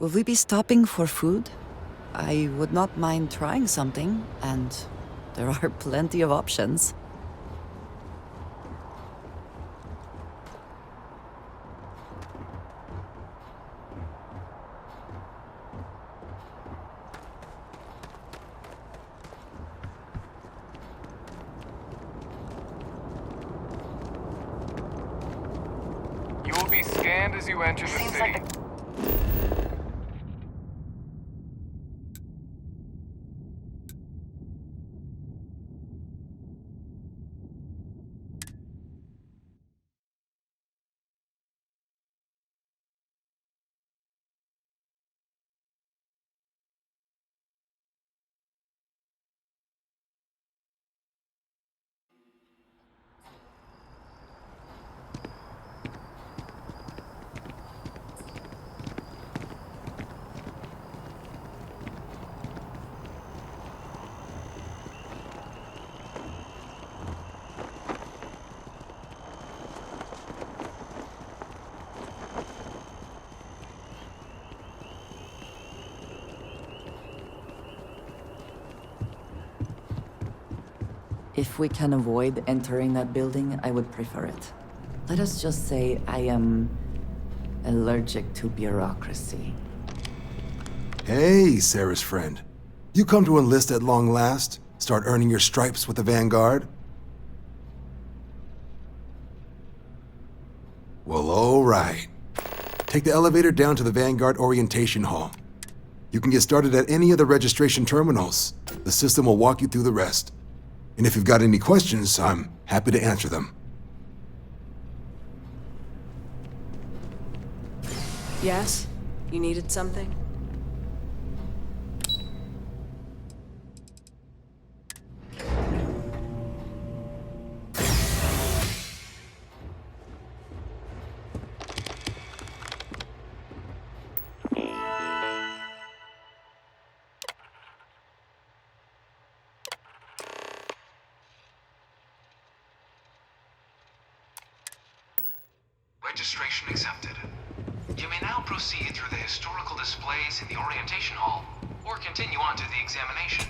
Will we be stopping for food? I would not mind trying something, and there are plenty of options. You will be scanned as you enter the Seems city. like If we can avoid entering that building, I would prefer it. Let us just say I am allergic to bureaucracy. Hey, Sarah's friend. You come to enlist at long last? Start earning your stripes with the Vanguard? Well, all right. Take the elevator down to the Vanguard Orientation Hall. You can get started at any of the registration terminals. The system will walk you through the rest. And if you've got any questions, I'm happy to answer them. Yes? You needed something? Registration accepted. You may now proceed through the historical displays in the orientation hall, or continue on to the examination.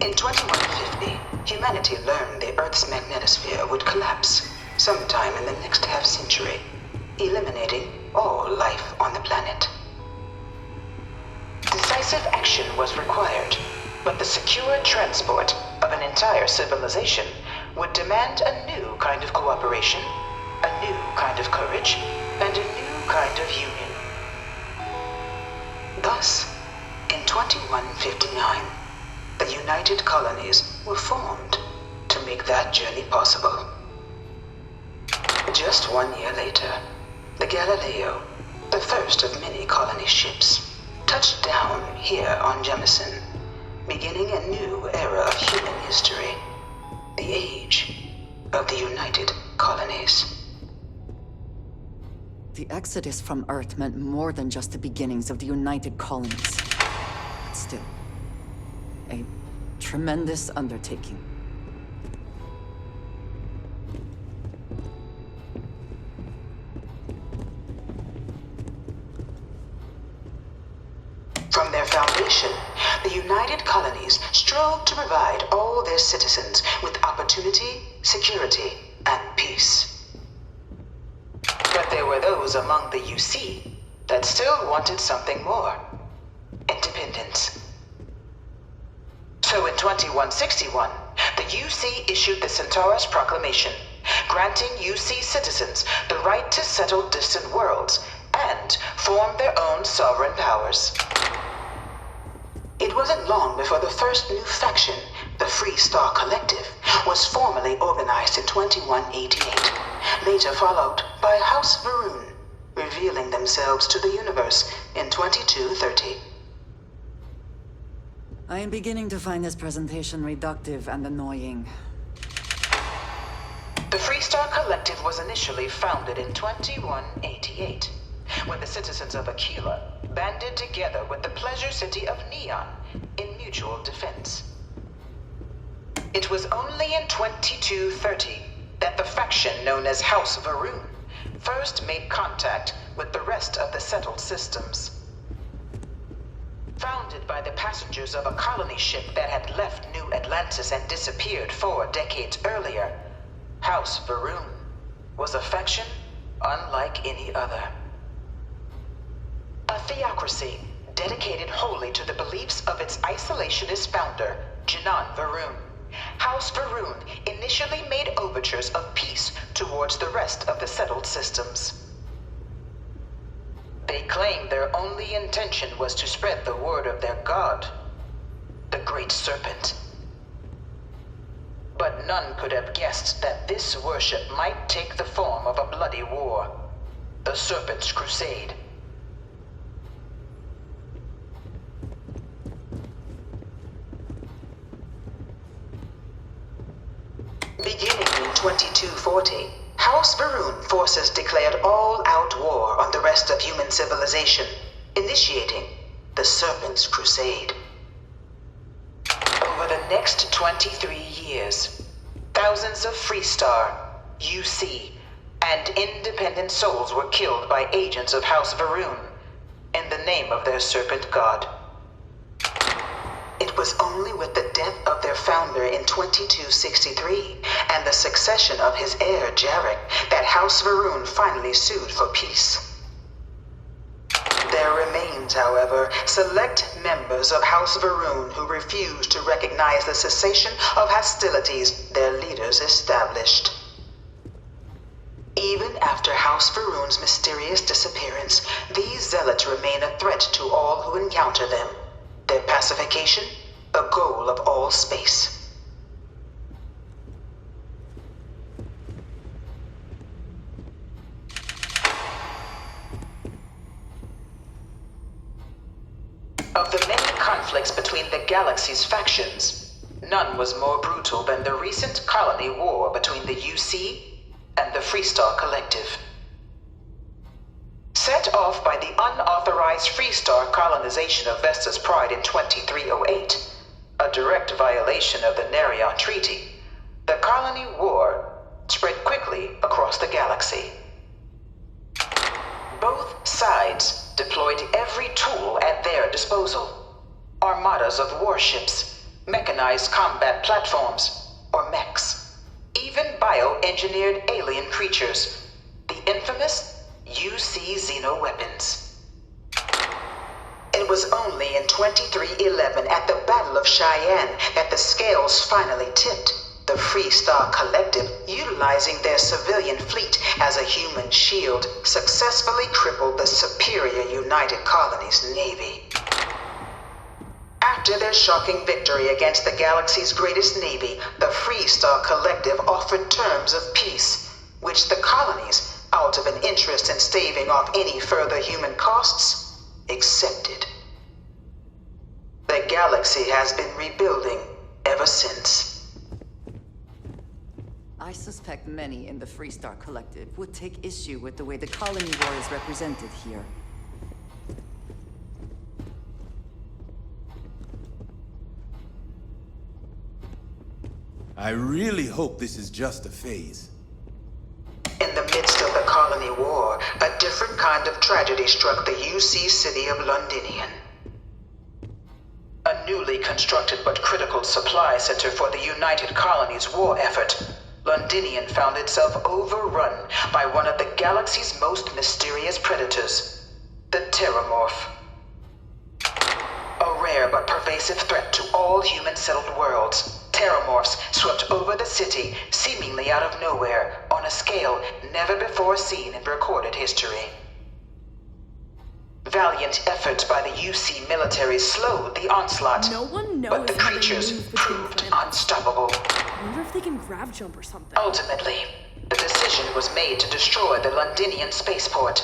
In 2150, humanity learned the Earth's magnetosphere would collapse sometime in the next half-century, eliminating all life on the planet. Decisive action was required, but the secure transport of an entire civilization would demand a new kind of cooperation, a new kind of courage, and a new kind of union. Thus, in 2159, the United Colonies were formed to make that journey possible. Just 1 year later, the Galileo, the first of many colony ships, touched down here on Jemison, beginning a new era of human history, the age of the United Colonies. The exodus from Earth meant more than just the beginnings of the United Colonies. But still, a tremendous undertaking. From their foundation, the United Colonies strove to provide all their citizens with opportunity, security, and peace. But there were those among the UC that still wanted something more: independence. So in 2161, the UC issued the Centaurus Proclamation, granting UC citizens the right to settle distant worlds and form their own sovereign powers. It wasn't long before the first new faction, the Free Star Collective, was formally organized in 2188, later followed by House Varun, revealing themselves to the universe in 2230. I am beginning to find this presentation reductive and annoying. The Free Star Collective was initially founded in 2188, when the citizens of Aquila banded together with the pleasure city of Neon in mutual defense. It was only in 2230 that that the faction known as House Varun first made contact with the rest of the settled systems. Founded by the passengers of a colony ship that had left New Atlantis and disappeared 4 decades earlier, House Varun was a faction unlike any other. A theocracy dedicated wholly to the beliefs of its isolationist founder, Janan Varun. House Varun initially made overtures of peace towards the rest of the settled systems. They claimed their only intention was to spread the word of their god, the Great Serpent. But none could have guessed that this worship might take the form of a bloody war, the Serpent's Crusade. Beginning in 2240, House Varun forces declared all-out war on the rest of human civilization, initiating the Serpent's Crusade. Over the next 23 years, thousands of Freestar, UC, and independent souls were killed by agents of House Varun in the name of their serpent god. It was only with the death of their founder in 2263 and the succession of his heir, Jarek, that House Varun finally sued for peace. There remains, however, select members of House Varun who refuse to recognize the cessation of hostilities their leaders established. Even after House Varun's mysterious disappearance, these zealots remain a threat to all who encounter them. Their pacification, a goal of all space. Of the many conflicts between the galaxy's factions, none was more brutal than the recent colony war between the UC and the Freestar Collective. Set off by the unauthorized Freestar colonization of Vesta's Pride in 2308, a direct violation of the Nerion Treaty, the colony war spread quickly across the galaxy. Both sides deployed every tool at their disposal. Armadas of warships, mechanized combat platforms, or mechs, even bioengineered alien creatures, the infamous UC xeno-weapons. It was only in 2311 at the Battle of Cheyenne that the scales finally tipped, the Freestar Collective, utilizing their civilian fleet as a human shield, successfully crippled the superior United Colonies Navy. After their shocking victory against the galaxy's greatest navy, the Freestar Collective offered terms of peace, which the colonies, out of an interest in staving off any further human costs, accepted. The galaxy has been rebuilding ever since. I suspect many in the Freestar Collective would take issue with the way the colony war is represented here. I really hope this is just a phase. In the midst of the colony war, a different kind of tragedy struck the UC city of Londinian. A newly constructed but critical supply center for the United Colonies' war effort, Londinian found itself overrun by one of the galaxy's most mysterious predators, the Terramorph. A rare but pervasive threat to all human-settled worlds, Terramorphs swept over the city, seemingly out of nowhere, on a scale never before seen in recorded history. Valiant efforts by the UC military slowed the onslaught, No one knows but the how they creatures move between proved planets. unstoppable. I wonder if they can grav jump or something. Ultimately, the decision was made to destroy the Londinian spaceport,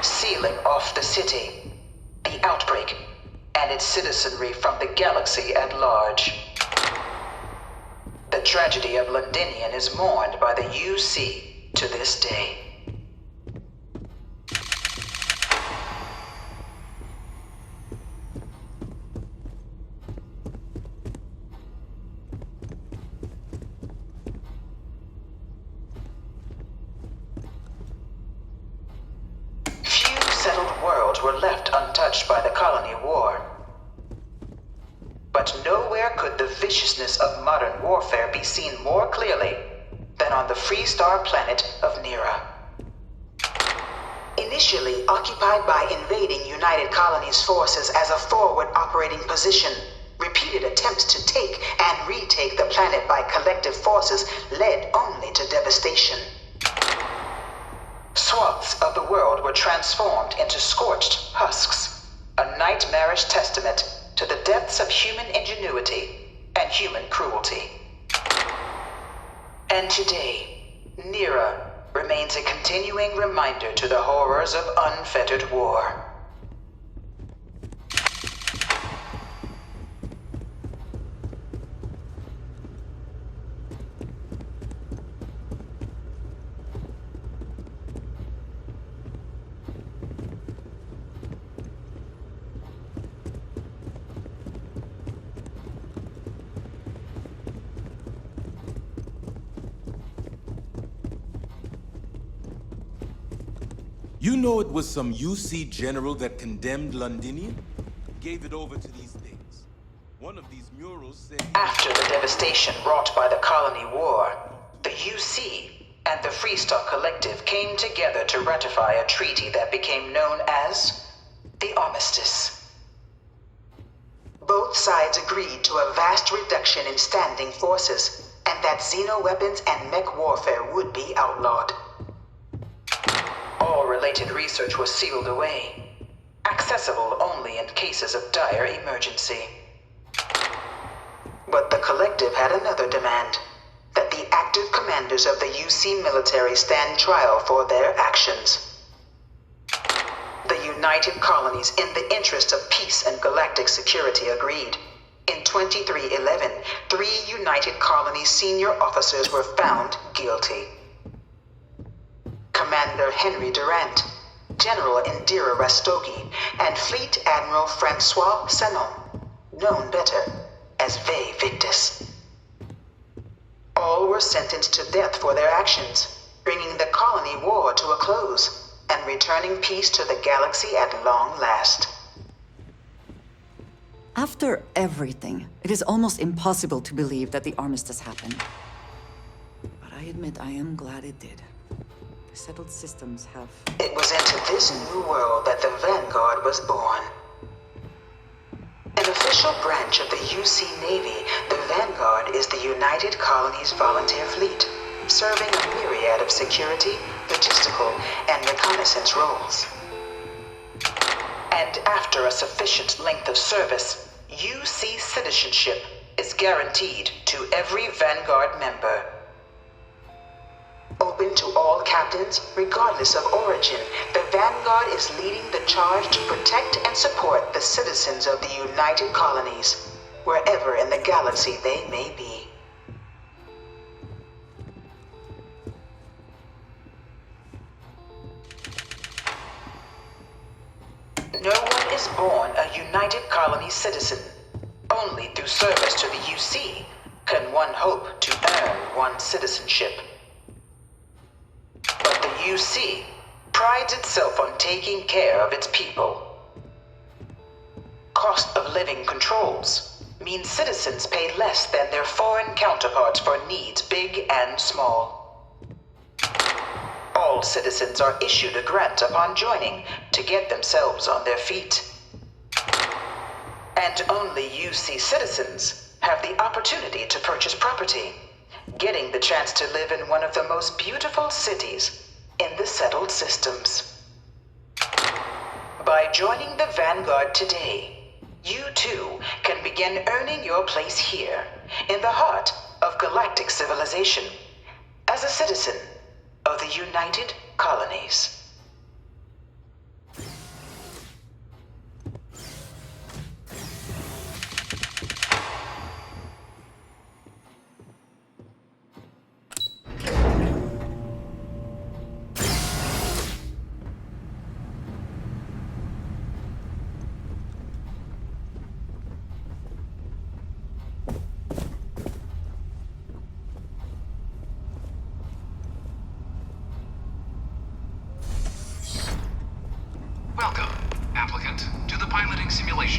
sealing off the city, the outbreak, and its citizenry from the galaxy at large. The tragedy of Londinian is mourned by the UC to this day. worlds were left untouched by the colony war. But nowhere could the viciousness of modern warfare be seen more clearly than on the Freestar planet of Nira. Initially occupied by invading United Colonies forces as a forward operating position, repeated attempts to take and retake the planet by collective forces led only to devastation. Swaths of the world were transformed into scorched husks, a nightmarish testament to the depths of human ingenuity and human cruelty. And today, Nira remains a continuing reminder to the horrors of unfettered war. You know it was some UC general that condemned Londinium? Gave it over to these things. One of these murals said... After the devastation wrought by the colony war, the UC and the Freestar Collective came together to ratify a treaty that became known as the Armistice. Both sides agreed to a vast reduction in standing forces, and that xeno-weapons and mech warfare would be outlawed. All related research was sealed away, accessible only in cases of dire emergency. But the Collective had another demand, that the active commanders of the UC military stand trial for their actions. The United Colonies, in the interest of peace and galactic security, agreed. In 2311, 3 United Colonies senior officers were found guilty. Commander Henry Durant, General Indira Rastogi, and Fleet Admiral Francois Sanon, known better as Ve Victus. All were sentenced to death for their actions, bringing the colony war to a close and returning peace to the galaxy at long last. After everything, it is almost impossible to believe that the armistice happened. But I admit I am glad it did. The settled systems have... It was into this new world that the Vanguard was born. An official branch of the UC Navy, the Vanguard is the United Colonies Volunteer Fleet, serving a myriad of security, logistical, and reconnaissance roles. And after a sufficient length of service, UC citizenship is guaranteed to every Vanguard member. Open to all captains, regardless of origin, the Vanguard is leading the charge to protect and support the citizens of the United Colonies, wherever in the galaxy they may be. No one is born a United Colony citizen. Only through service to the UC can one hope to earn one's citizenship. But the UC prides itself on taking care of its people. Cost of living controls mean citizens pay less than their foreign counterparts for needs big and small. All citizens are issued a grant upon joining to get themselves on their feet. And only UC citizens have the opportunity to purchase property, getting the chance to live in one of the most beautiful cities in the settled systems. By joining the Vanguard today, you too can begin earning your place here, in the heart of galactic civilization, as a citizen of the United Colonies.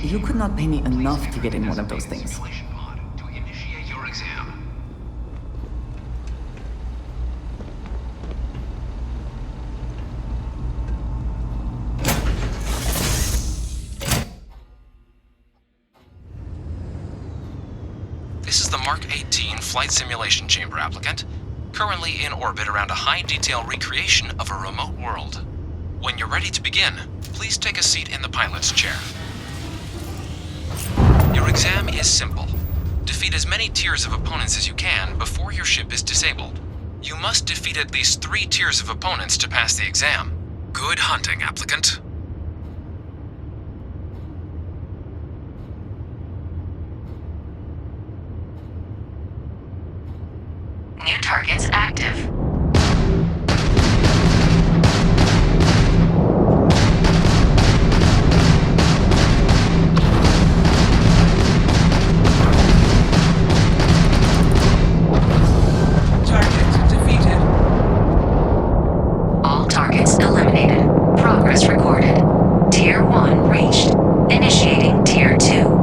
You could not pay me enough to get in one of those things. Simulation pod to initiate your exam. This is the Mark 18 Flight Simulation Chamber applicant, currently in orbit around a high-detail recreation of a remote world. When you're ready to begin, please take a seat in the pilot's chair. Your exam is simple. Defeat as many tiers of opponents as you can before your ship is disabled. You must defeat at least 3 tiers of opponents to pass the exam. Good hunting, applicant. New targets active. Target defeated. All targets eliminated. Progress recorded. Tier 1 reached. Initiating Tier 2.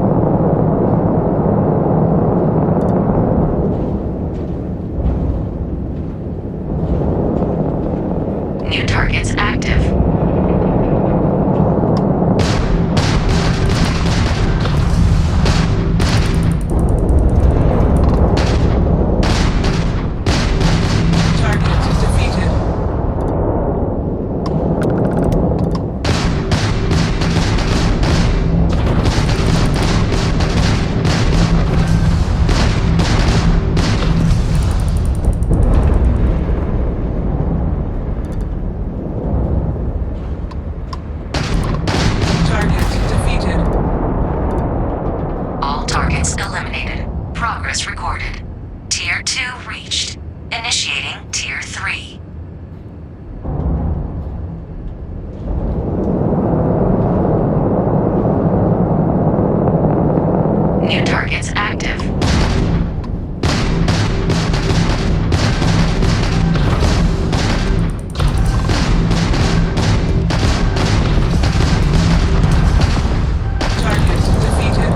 New targets active. Target defeated. Target defeated. All targets eliminated. Progress recorded. Tier 2 reached. Initiating Tier 3. New targets active. Target defeated.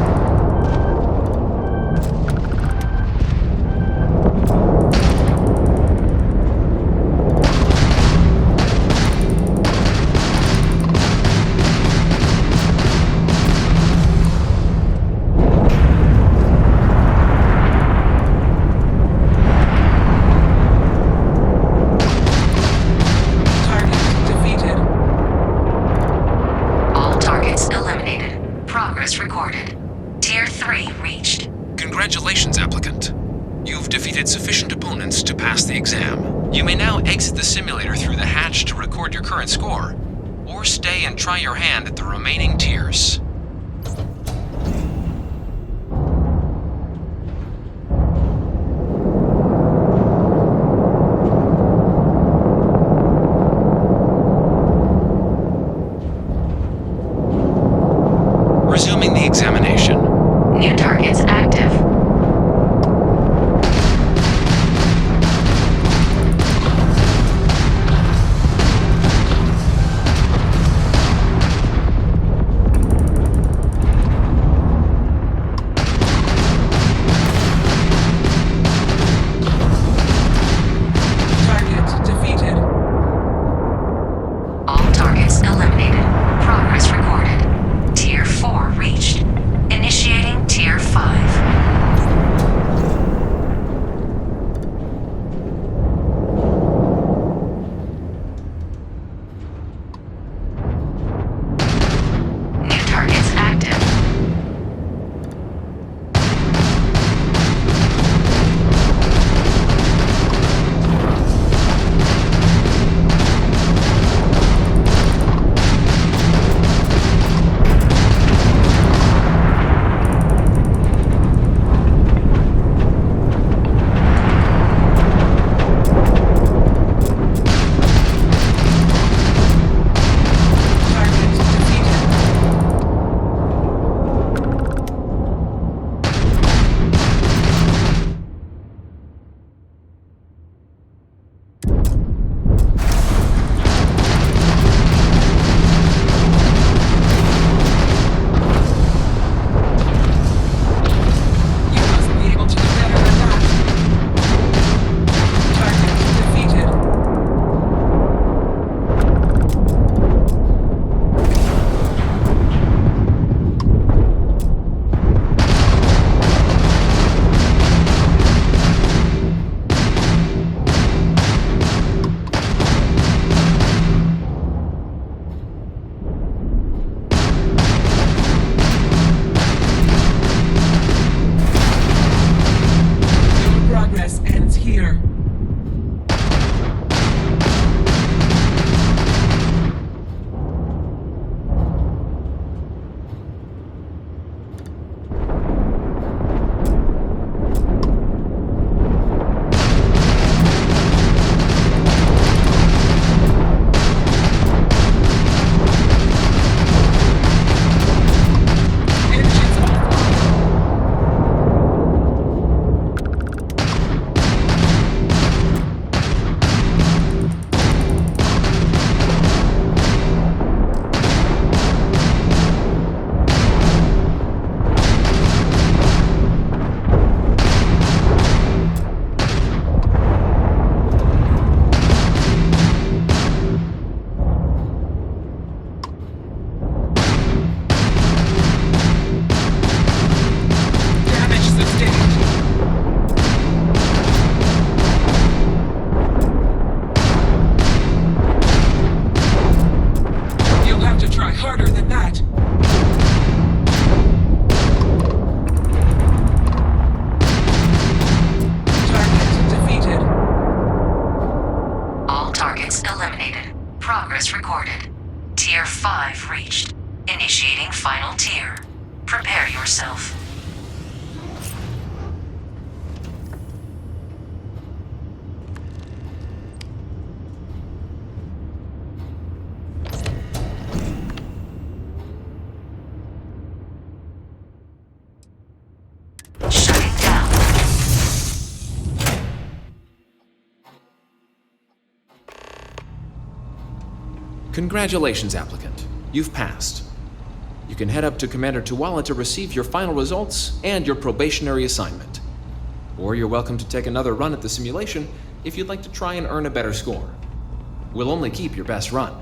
Target defeated. All targets eliminated. Progress recorded. Tier 3 reached. Congratulations, applicant. You've defeated sufficient opponents to pass the exam. You may now exit the simulator through the hatch to record your current score, or stay and try your hand at the remaining tiers. Resuming the examination. New targets active. here. Progress recorded. Tier 5 reached. Initiating final tier. Prepare yourself. Shutting down. Congratulations, applicant. You've passed. You can head up to Commander Tuwala to receive your final results and your probationary assignment. Or you're welcome to take another run at the simulation if you'd like to try and earn a better score. We'll only keep your best run.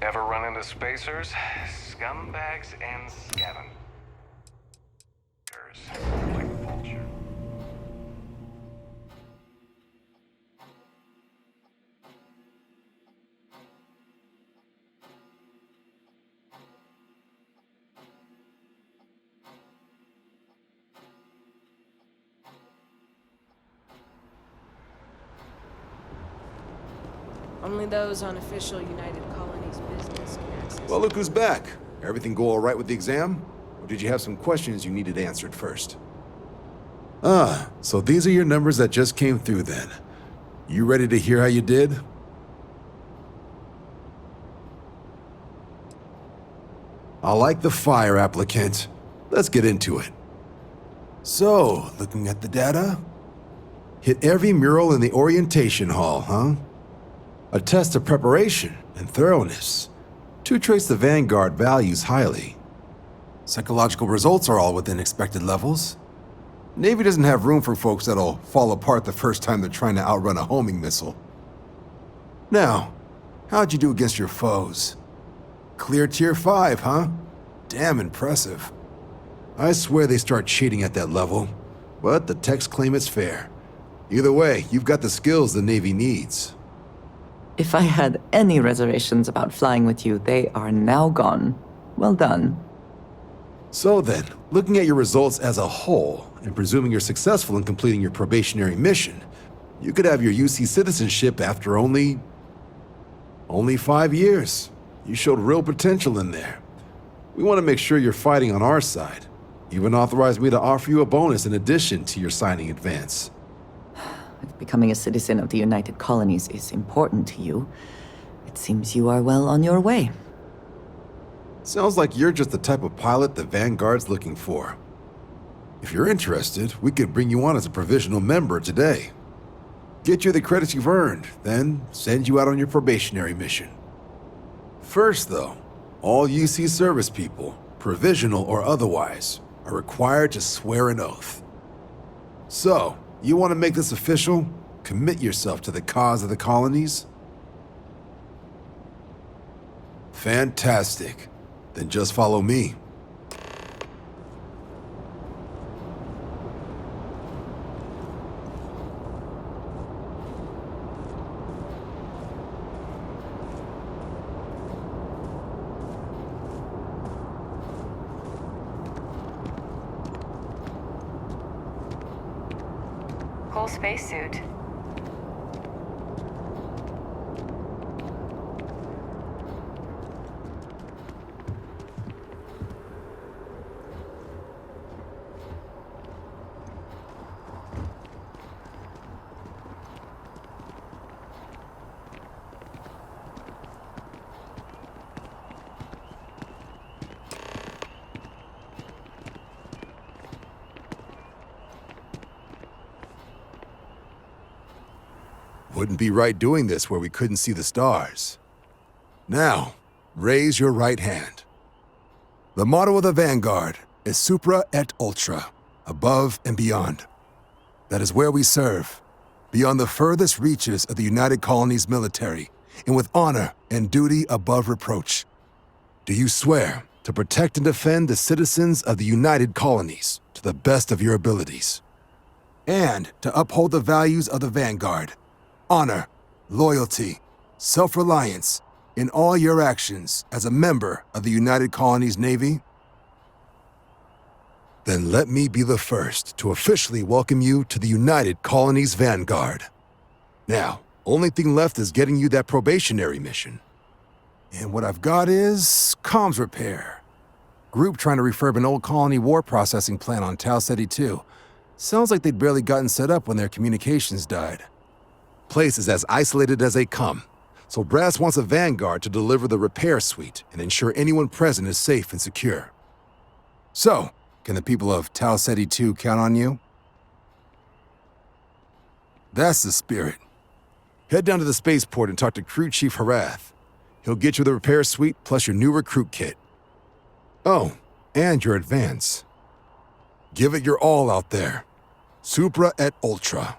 Ever run into spacers? Scumbags and scavengers. Like vulture. Only those on official United Colonies business can access. Well, look who's back. Everything go all right with the exam? Or did you have some questions you needed answered first? Ah, so these are your numbers that just came through then. You ready to hear how you did? I like the fire, applicant. Let's get into it. So, looking at the data? Hit every mural in the orientation hall, huh? A test of preparation and thoroughness. Two traits the Vanguard values highly. Psychological results are all within expected levels. Navy doesn't have room for folks that'll fall apart the first time they're trying to outrun a homing missile. Now, how'd you do against your foes? Clear Tier 5, huh? Damn impressive. I swear they start cheating at that level, but the techs claim it's fair. Either way, you've got the skills the Navy needs. If I had any reservations about flying with you, they are now gone. Well done. So then, looking at your results as a whole, and presuming you're successful in completing your probationary mission, you could have your UC citizenship after only 5 years. You showed real potential in there. We want to make sure you're fighting on our side. Even authorized me to offer you a bonus in addition to your signing advance. If becoming a citizen of the United Colonies is important to you, it seems you are well on your way. Sounds like you're just the type of pilot the Vanguard's looking for. If you're interested, we could bring you on as a provisional member today. Get you the credits you've earned, then send you out on your probationary mission. First, though, all UC service people, provisional or otherwise, are required to swear an oath. So, you want to make this official? Commit yourself to the cause of the colonies? Fantastic. Then just follow me. Cool spacesuit. Wouldn't be right doing this where we couldn't see the stars. Now, raise your right hand. The motto of the Vanguard is Supra et Ultra, above and beyond. That is where we serve, beyond the furthest reaches of the United Colonies military, and with honor and duty above reproach. Do you swear to protect and defend the citizens of the United Colonies to the best of your abilities, and to uphold the values of the Vanguard? Honor, loyalty, self-reliance in all your actions as a member of the United Colonies Navy? Then let me be the first to officially welcome you to the United Colonies Vanguard. Now, only thing left is getting you that probationary mission. And what I've got is comms repair. Group trying to refurb an old colony war processing plant on Tau Ceti 2. Sounds like they'd barely gotten set up when their communications died. Place is as isolated as they come, so Brass wants a Vanguard to deliver the repair suite and ensure anyone present is safe and secure. So, can the people of Tau Ceti 2 count on you? That's the spirit. Head down to the spaceport and talk to Crew Chief Harath. He'll get you the repair suite plus your new recruit kit. Oh, and your advance. Give it your all out there. Supra et Ultra.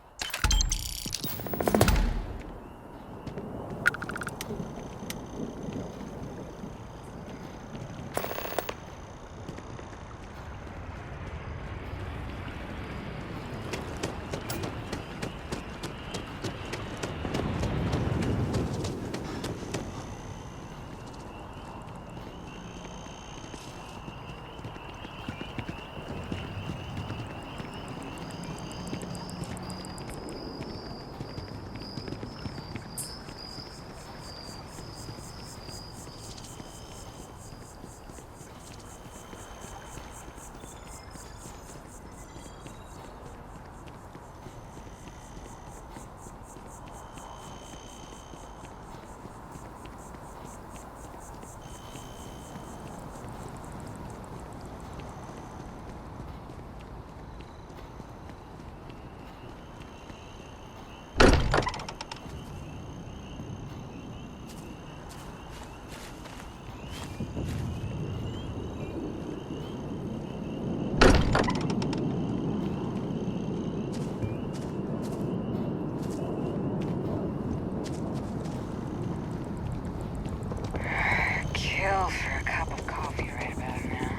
Kill for a cup of coffee right about now.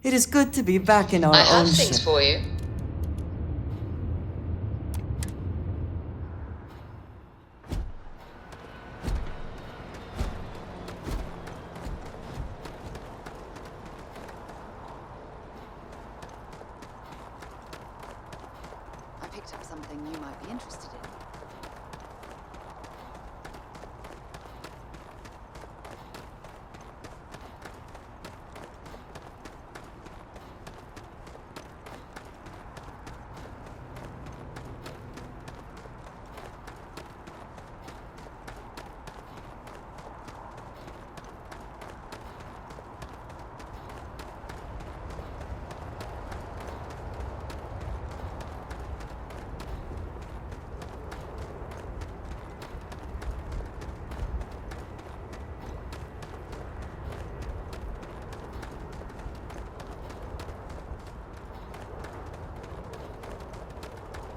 It is good to be back in our I have own things ship. for you. interested in.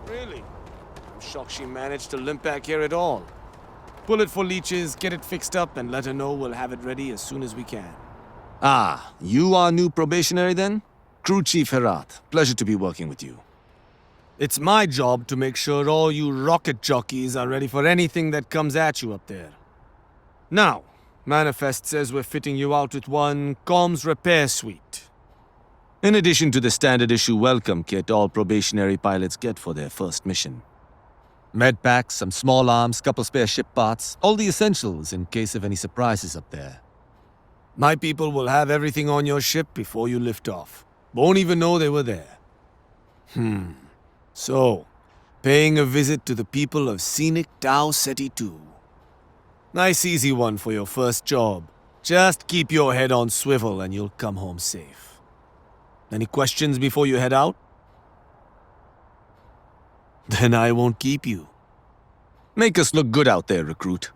Really? I'm shocked she managed to limp back here at all. Pull it for leeches, get it fixed up, and let her know we'll have it ready as soon as we can. Ah, you are new probationary then? Crew Chief Herat, pleasure to be working with you. It's my job to make sure all you rocket jockeys are ready for anything that comes at you up there. Now, Manifest says we're fitting you out with one comms repair suite. In addition to the standard issue welcome kit all probationary pilots get for their first mission. Med packs, some small arms, couple spare ship parts, all the essentials in case of any surprises up there. My people will have everything on your ship before you lift off. Won't even know they were there. So, paying a visit to the people of scenic Tau Ceti 2. Nice easy one for your first job. Just keep your head on swivel and you'll come home safe. Any questions before you head out? Then I won't keep you. Make us look good out there, recruit.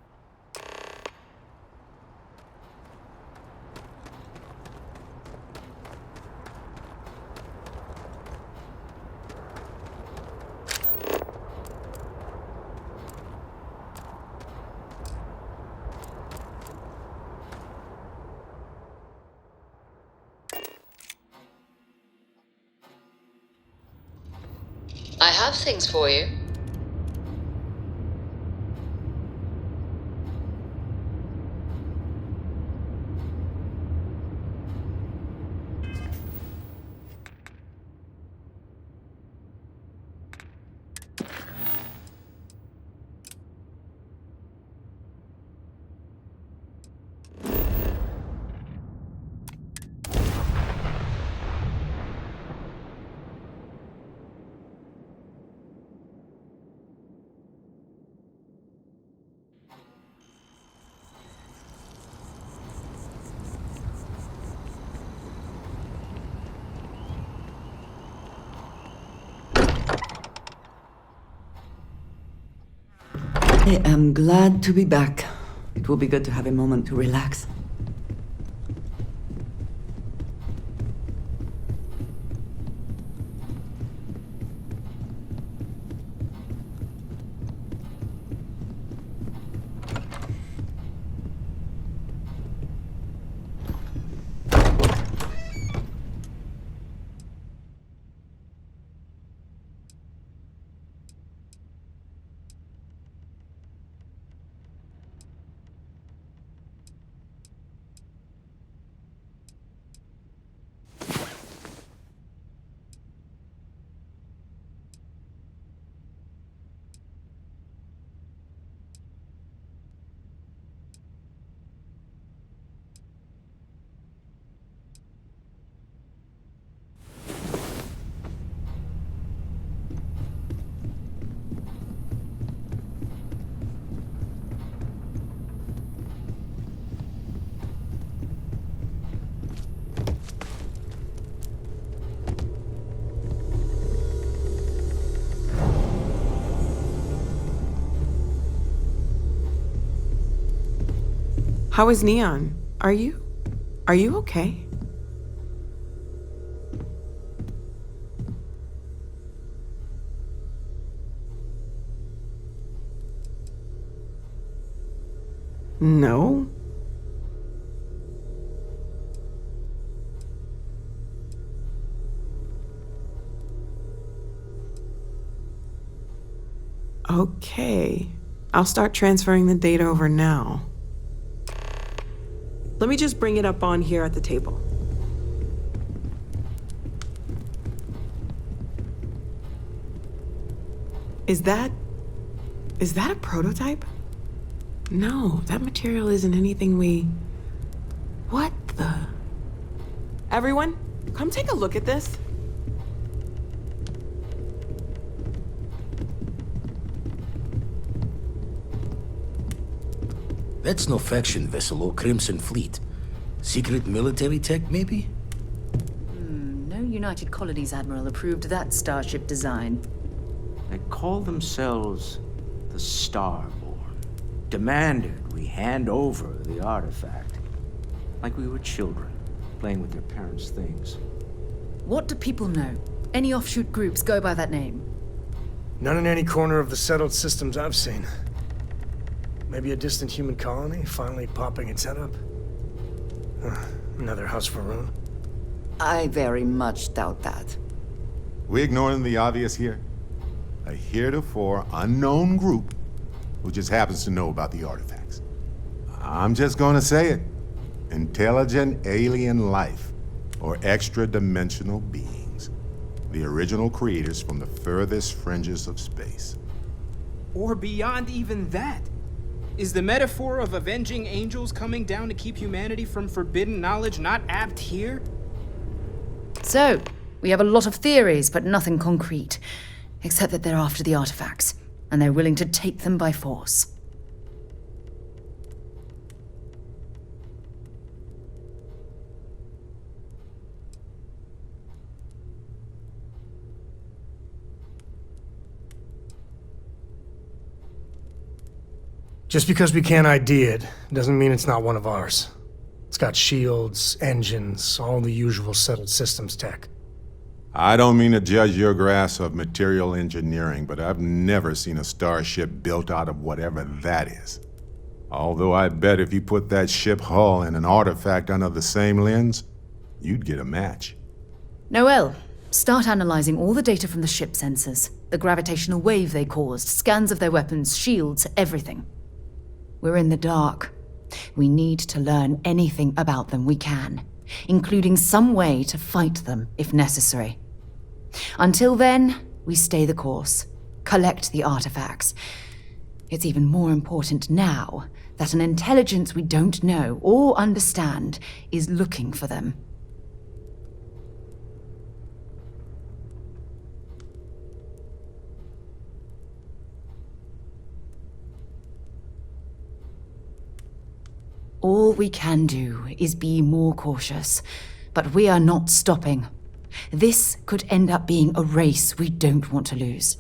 I have things for you. I am glad to be back. It will be good to have a moment to relax. How is Neon? Are you okay? No? Okay. I'll start transferring the data over now. Let me just bring it up on here at the table. Is that Is that a prototype? No, that material isn't anything we... What the... Everyone, come take a look at this. That's no faction vessel or Crimson Fleet. Secret military tech, maybe? No United Colonies Admiral approved that starship design. They call themselves the Starborn. Demanded we hand over the artifact. Like we were children, playing with their parents' things. What do people know? Any offshoot groups go by that name? None in any corner of the settled systems I've seen. Maybe a distant human colony finally popping its head up? Another house for Rune? I very much doubt that. We ignoring the obvious here? A heretofore unknown group who just happens to know about the artifacts. I'm just gonna say it. Intelligent alien life, or extra-dimensional beings. The original creators from the furthest fringes of space. Or beyond even that. Is the metaphor of avenging angels coming down to keep humanity from forbidden knowledge not apt here? So, we have a lot of theories, but nothing concrete. Except that they're after the artifacts, and they're willing to take them by force. Just because we can't ID it, doesn't mean it's not one of ours. It's got shields, engines, all the usual settled systems tech. I don't mean to judge your grasp of material engineering, but I've never seen a starship built out of whatever that is. Although I bet if you put that ship hull and an artifact under the same lens, you'd get a match. Noel, start analyzing all the data from the ship sensors, the gravitational wave they caused, scans of their weapons, shields, everything. We're in the dark. We need to learn anything about them we can, including some way to fight them if necessary. Until then, we stay the course, collect the artifacts. It's even more important now that an intelligence we don't know or understand is looking for them. All we can do is be more cautious, but we are not stopping. This could end up being a race we don't want to lose.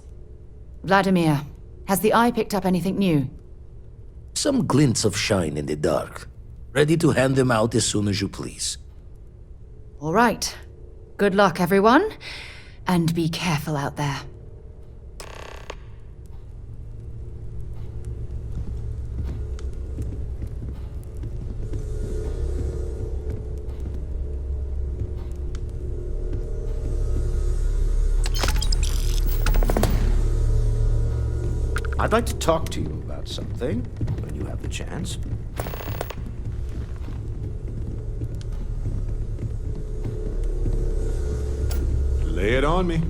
Vladimir, has the Eye picked up anything new? Some glints of shine in the dark. Ready to hand them out as soon as you please. All right. Good luck, everyone. And be careful out there. I'd like to talk to you about something when you have the chance. Lay it on me.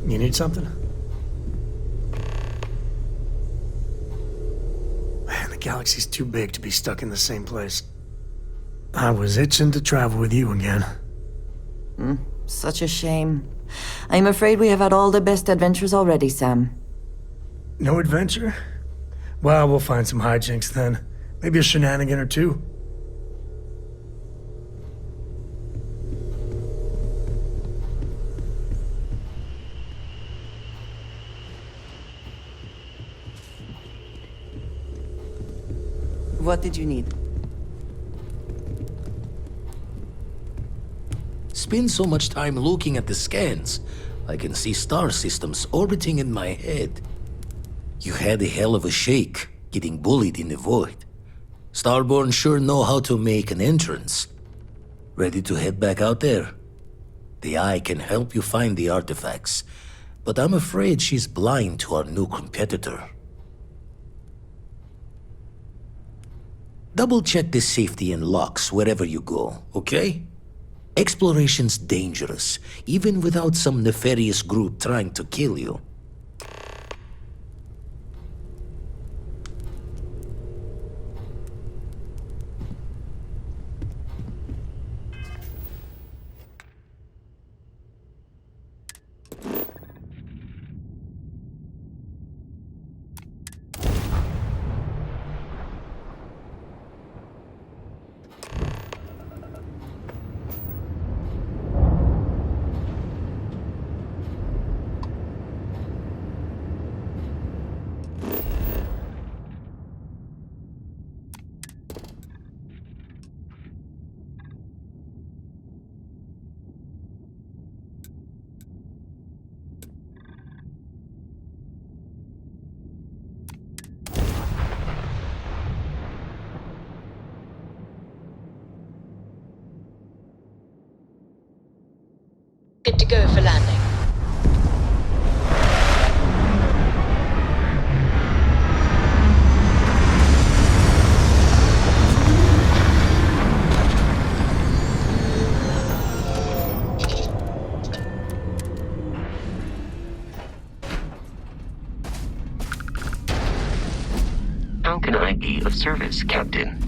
You need something? Man, the galaxy's too big to be stuck in the same place. I was itching to travel with you again. Such a shame. I'm afraid we have had all the best adventures already, Sam. No adventure? Well, we'll find some hijinks then. Maybe a shenanigan or two. What did you need? Spend so much time looking at the scans, I can see star systems orbiting in my head. You had a hell of a shake, getting bullied in the void. Starborn sure know how to make an entrance. Ready to head back out there? The Eye can help you find the artifacts, but I'm afraid she's blind to our new competitor. Double check the safety and locks wherever you go, okay? Exploration's dangerous, even without some nefarious group trying to kill you. Good to go for landing. How can I be of service, Captain?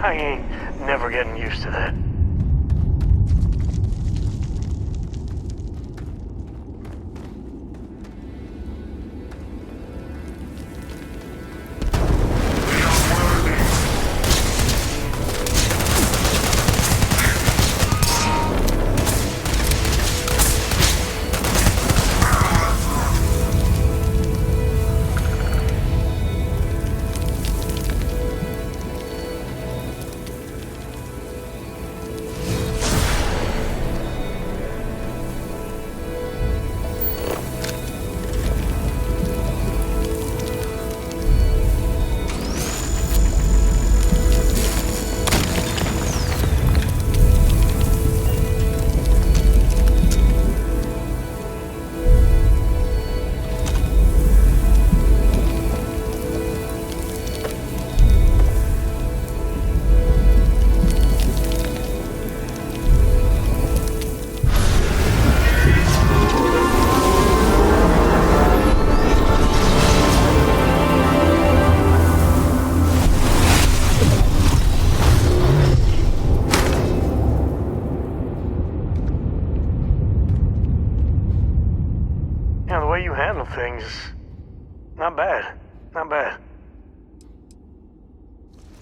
I ain't never getting used to that. Yeah, the way you handle things, not bad. Not bad.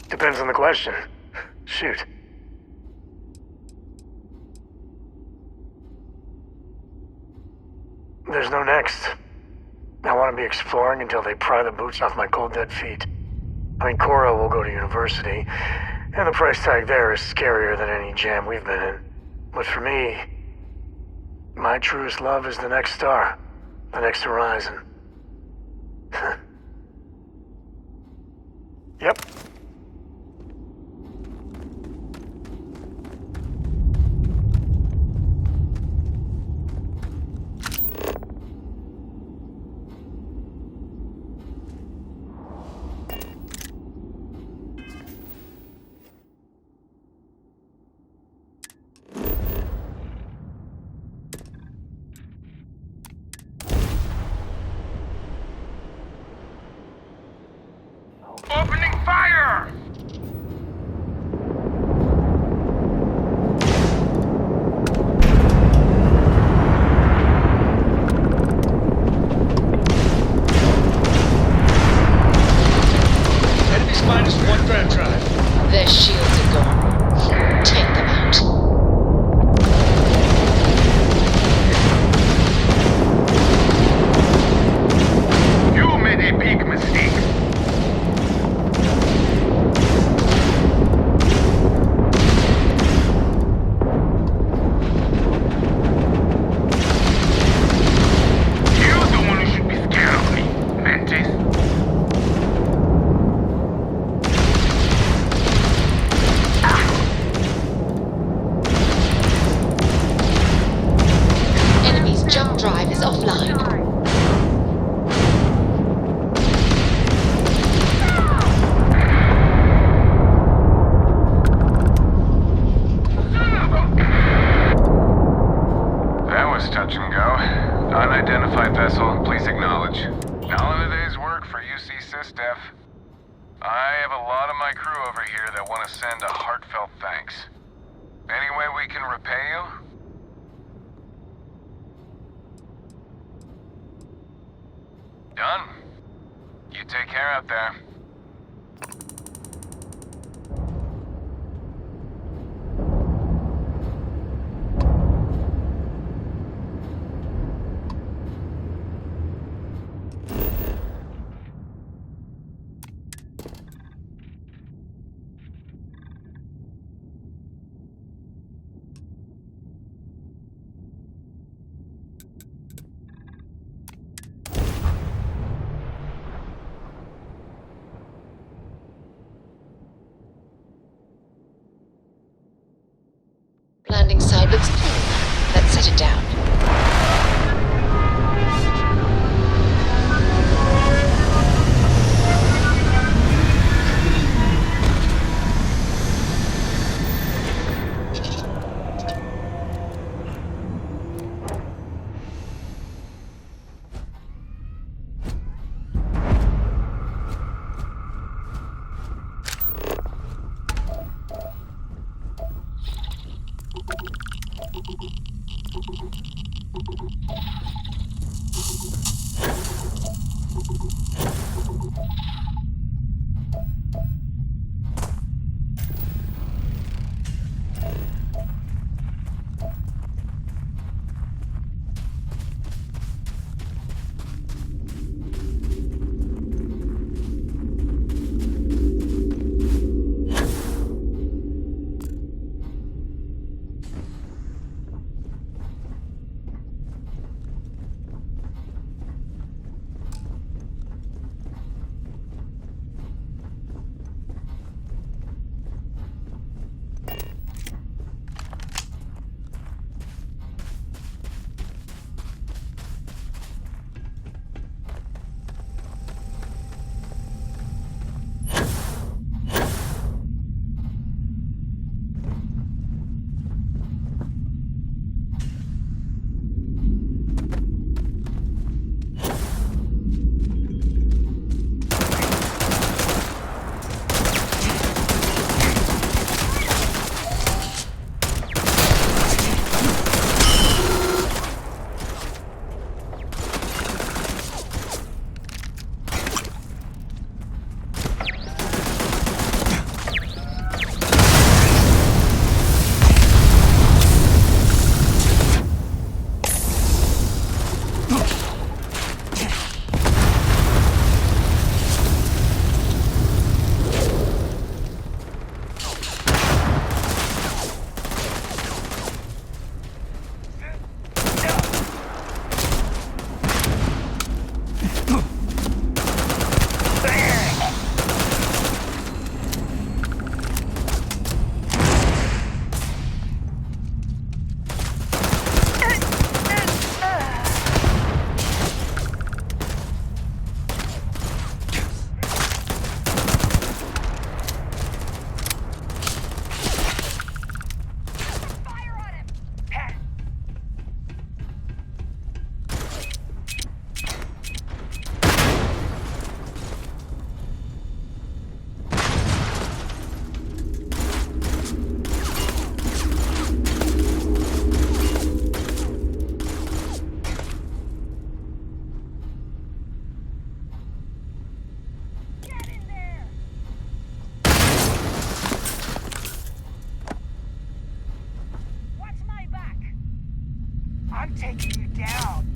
Depends on the question. Shoot. There's no next. I want to be exploring until they pry the boots off my cold dead feet. I mean, Cora will go to university, and the price tag there is scarier than any jam we've been in. But for me, my truest love is the next star. The next horizon. Yep. Opening fire! Enemies -1 ground drive. Their shields are gone. Take them out. You made a big mistake. Jump drive is offline. That was touch and go. Unidentified vessel, please acknowledge. Calling a day's work for UC SysDef. I have a lot of my crew over here that want to send a heartfelt thanks. Any way we can repay you? Done. You take care out there. Landing side looks clean. Let's set it down. taking you down.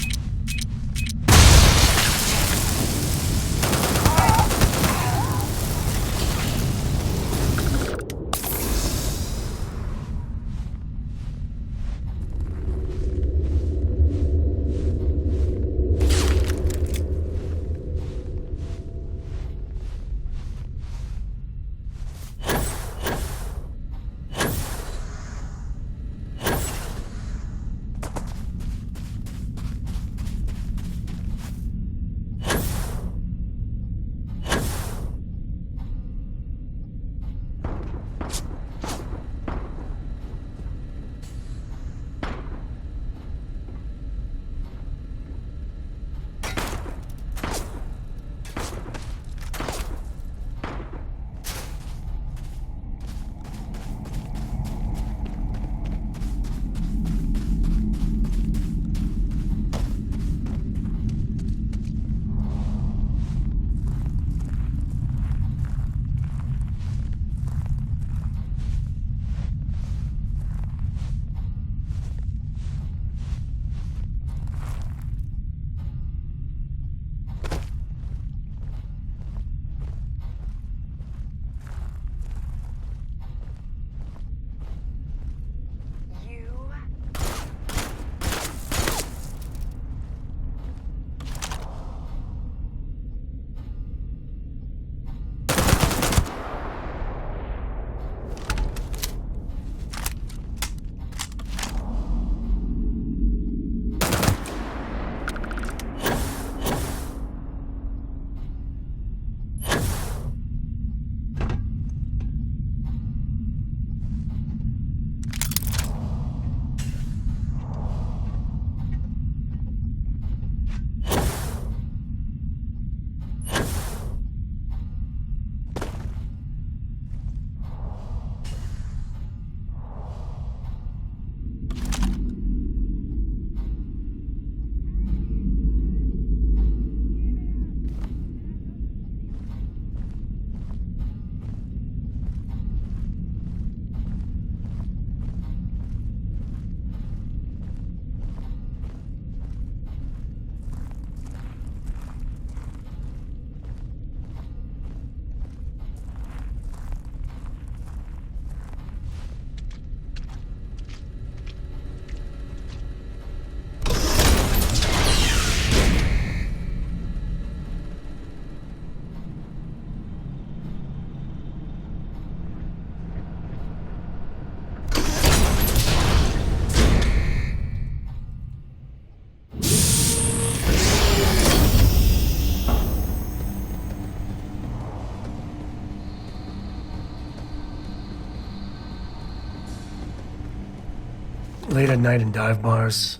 late at night in dive bars,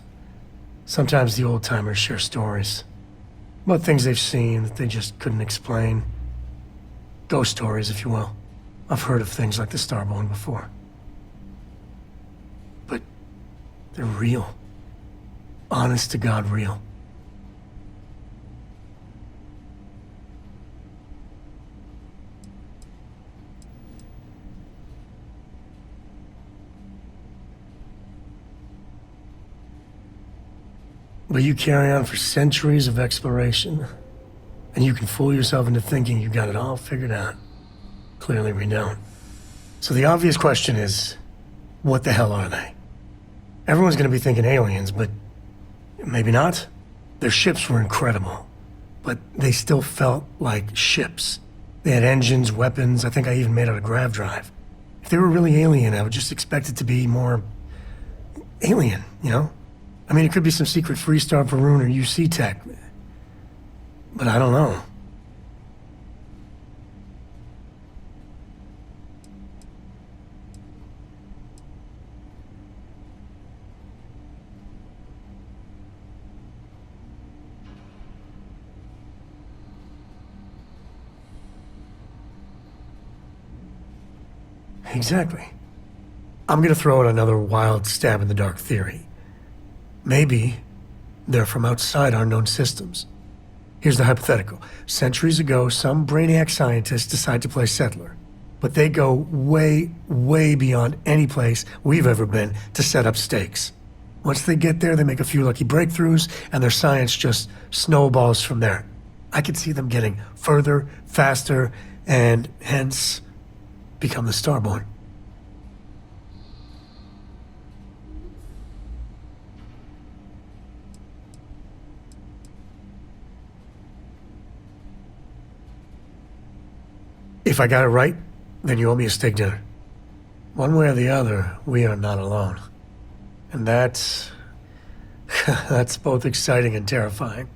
sometimes the old-timers share stories about things they've seen that they just couldn't explain. Ghost stories, if you will. I've heard of things like the Starborn before. But they're real. Honest to God real. But you carry on for centuries of exploration, and you can fool yourself into thinking you got it all figured out. Clearly we don't. So the obvious question is, what the hell are they? Everyone's gonna be thinking aliens, but maybe not. Their ships were incredible, but they still felt like ships. They had engines, weapons, I think I even made out a grav drive. If they were really alien, I would just expect it to be more alien, you know? I mean, it could be some secret Freestar Perun or UC tech, but I don't know. Exactly. I'm gonna throw out another wild stab in the dark theory. Maybe they're from outside our known systems. Here's the hypothetical. Centuries ago, some brainiac scientists decide to play settler. But they go way, way beyond any place we've ever been to set up stakes. Once they get there, they make a few lucky breakthroughs, and their science just snowballs from there. I could see them getting further, faster, and hence become the Starborn. If I got it right, then you owe me a steak dinner. One way or the other, we are not alone. And that's both exciting and terrifying.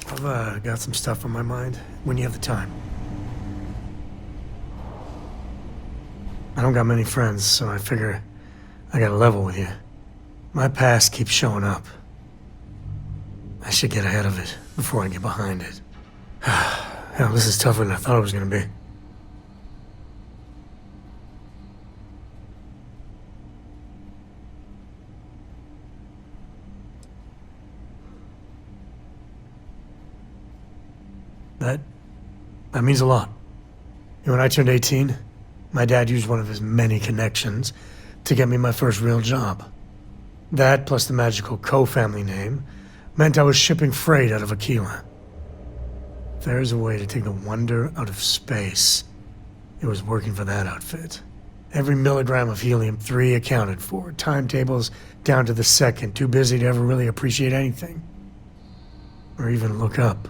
I've got some stuff on my mind when you have the time. I don't got many friends, so I figure I gotta level with you. My past keeps showing up. I should get ahead of it before I get behind it. Hell, this is tougher than I thought it was gonna be. That means a lot. You know, when I turned 18, my dad used one of his many connections to get me my first real job. That, plus the magical co-family name, meant I was shipping freight out of Aquila. If there's a way to take the wonder out of space, it was working for that outfit. Every milligram of helium-3 accounted for, timetables down to the second, too busy to ever really appreciate anything. Or even look up.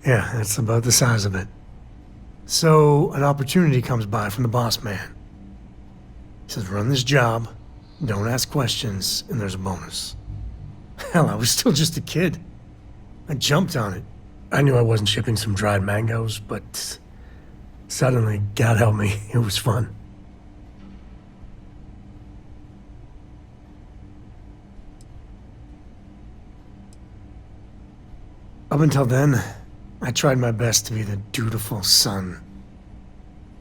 Yeah, that's about the size of it. So, an opportunity comes by from the boss man. He says, run this job, don't ask questions, and there's a bonus. Hell, I was still just a kid. I jumped on it. I knew I wasn't shipping some dried mangoes, but suddenly, God help me, it was fun. Up until then, I tried my best to be the dutiful son.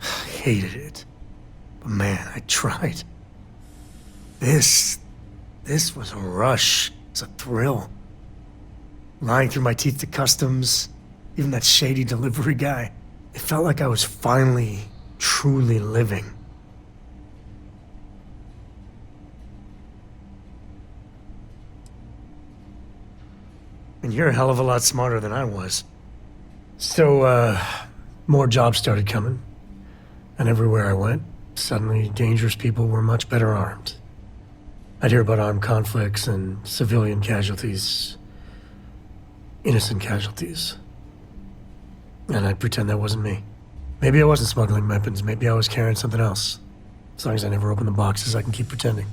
I hated it. But man, I tried. This was a rush. It's a thrill. Lying through my teeth to customs, even that shady delivery guy. It felt like I was finally, truly living. And you're a hell of a lot smarter than I was. So, more jobs started coming. And everywhere I went, suddenly dangerous people were much better armed. I'd hear about armed conflicts and civilian casualties, innocent casualties. And I'd pretend that wasn't me. Maybe I wasn't smuggling weapons, maybe I was carrying something else. As long as I never open the boxes, I can keep pretending.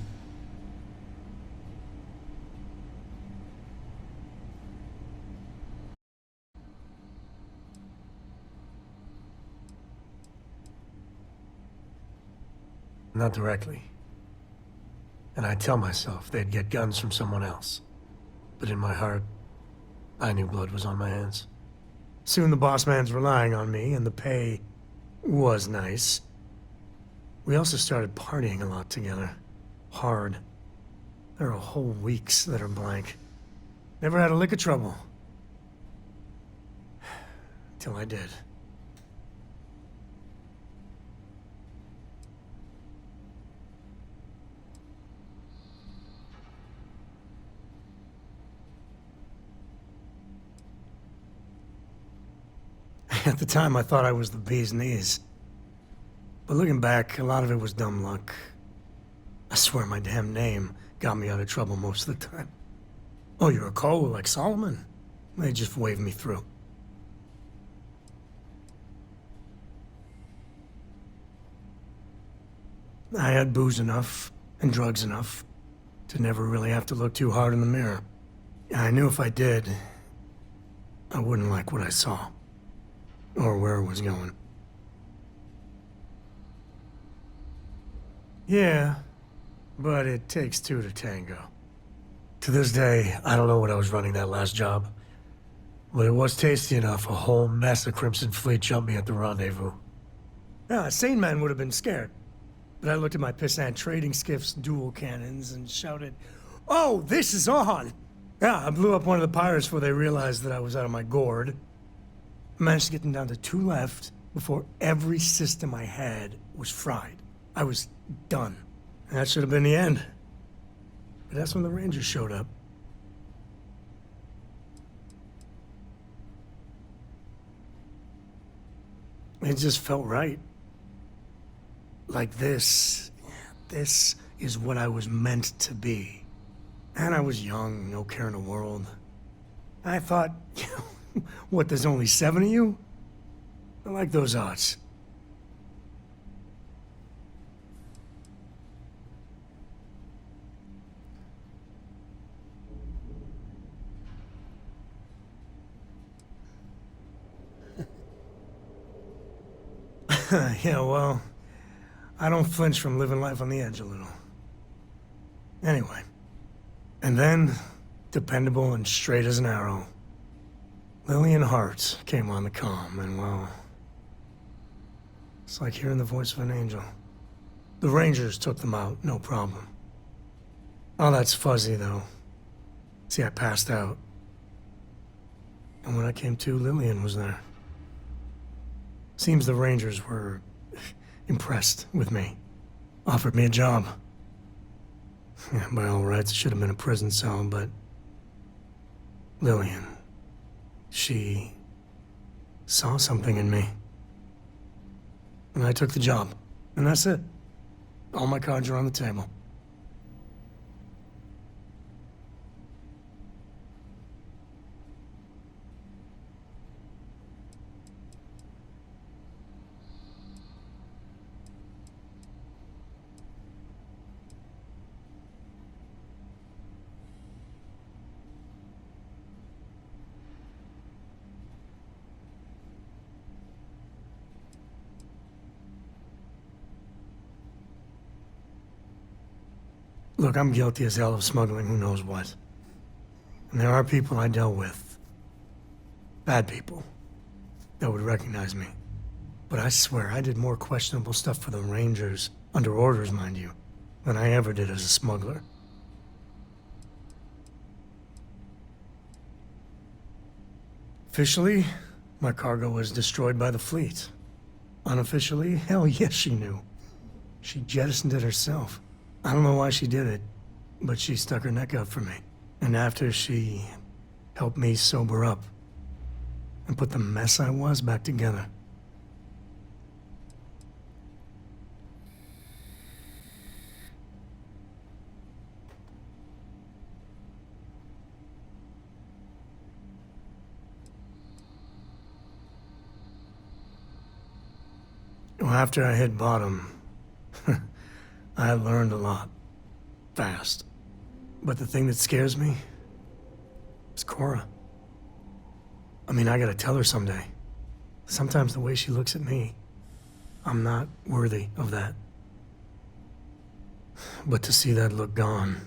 Not directly. And I'd tell myself they'd get guns from someone else. But in my heart, I knew blood was on my hands. Soon the boss man's relying on me, and the pay was nice. We also started partying a lot together. Hard. There are whole weeks that are blank. Never had a lick of trouble. Till I did. At the time, I thought I was the bee's knees. But looking back, a lot of it was dumb luck. I swear my damn name got me out of trouble most of the time. Oh, you're a Cole like Solomon? They just waved me through. I had booze enough and drugs enough to never really have to look too hard in the mirror. I knew if I did, I wouldn't like what I saw. Or where it was going. Yeah, but it takes two to tango. To this day, I don't know what I was running that last job. But it was tasty enough a whole mess of Crimson Fleet jumped me at the rendezvous. Yeah, a sane man would have been scared. But I looked at my pissant trading skiff's dual cannons and shouted, "Oh, this is on!" Yeah, I blew up one of the pirates before they realized that I was out of my gourd. I managed to get them down to 2 left before every system I had was fried. I was done. And that should have been the end. But that's when the Rangers showed up. It just felt right. Like this is what I was meant to be. And I was young, no care in the world. I thought, what, there's only 7 of you? I like those odds. Yeah, well, I don't flinch from living life on the edge a little. Anyway. And then, dependable and straight as an arrow, Lillian Hart came on the comm, and well, it's like hearing the voice of an angel. The Rangers took them out, no problem. All that's fuzzy, though. See, I passed out. And when I came to, Lillian was there. Seems the Rangers were impressed with me. Offered me a job. Yeah, by all rights, it should have been a prison cell, but Lillian, she saw something in me. And I took the job. And that's it. All my cards are on the table. Look, I'm guilty as hell of smuggling who knows what. And there are people I dealt with. Bad people. That would recognize me. But I swear I did more questionable stuff for the Rangers, under orders, mind you, than I ever did as a smuggler. Officially, my cargo was destroyed by the fleet. Unofficially, hell yes, she knew. She jettisoned it herself. I don't know why she did it, but she stuck her neck out for me. And after she helped me sober up and put the mess I was back together. Well, after I hit bottom, I learned a lot. Fast. But the thing that scares me is Cora. I mean, I gotta tell her someday. Sometimes the way she looks at me, I'm not worthy of that. But to see that look gone...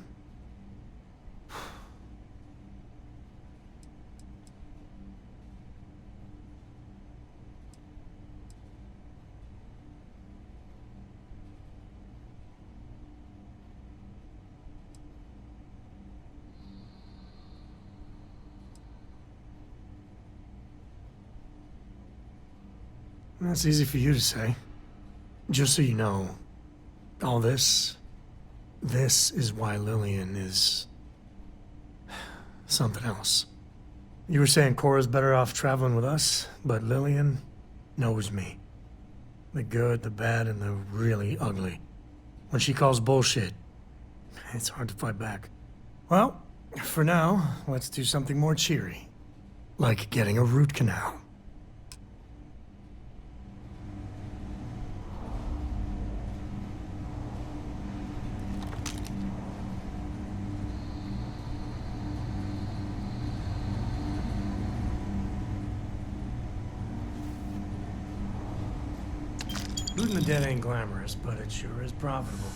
That's easy for you to say. Just so you know, all this is why Lillian is something else. You were saying Cora's better off traveling with us, but Lillian knows me. The good, the bad, and the really ugly. When she calls bullshit, it's hard to fight back. Well, for now, let's do something more cheery. Like getting a root canal. Looting the dead ain't glamorous, but it sure is profitable.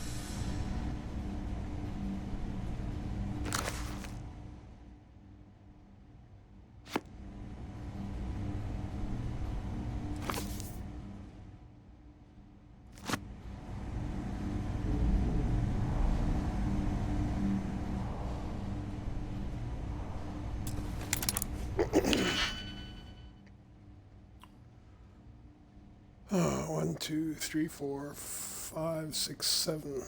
One, two, three, four, five, six, seven.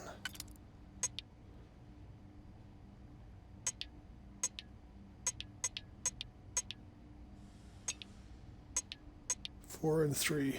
Four and three.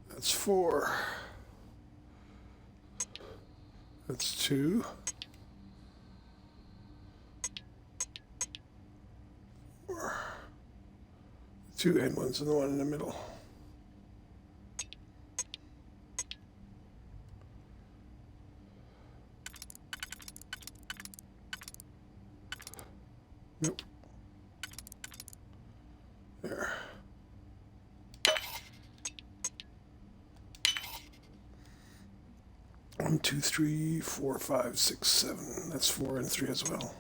That's four. That's two. Four. Two end ones and the one in the middle. Nope. There. One, two, three, four, five, six, seven. That's four and three as well.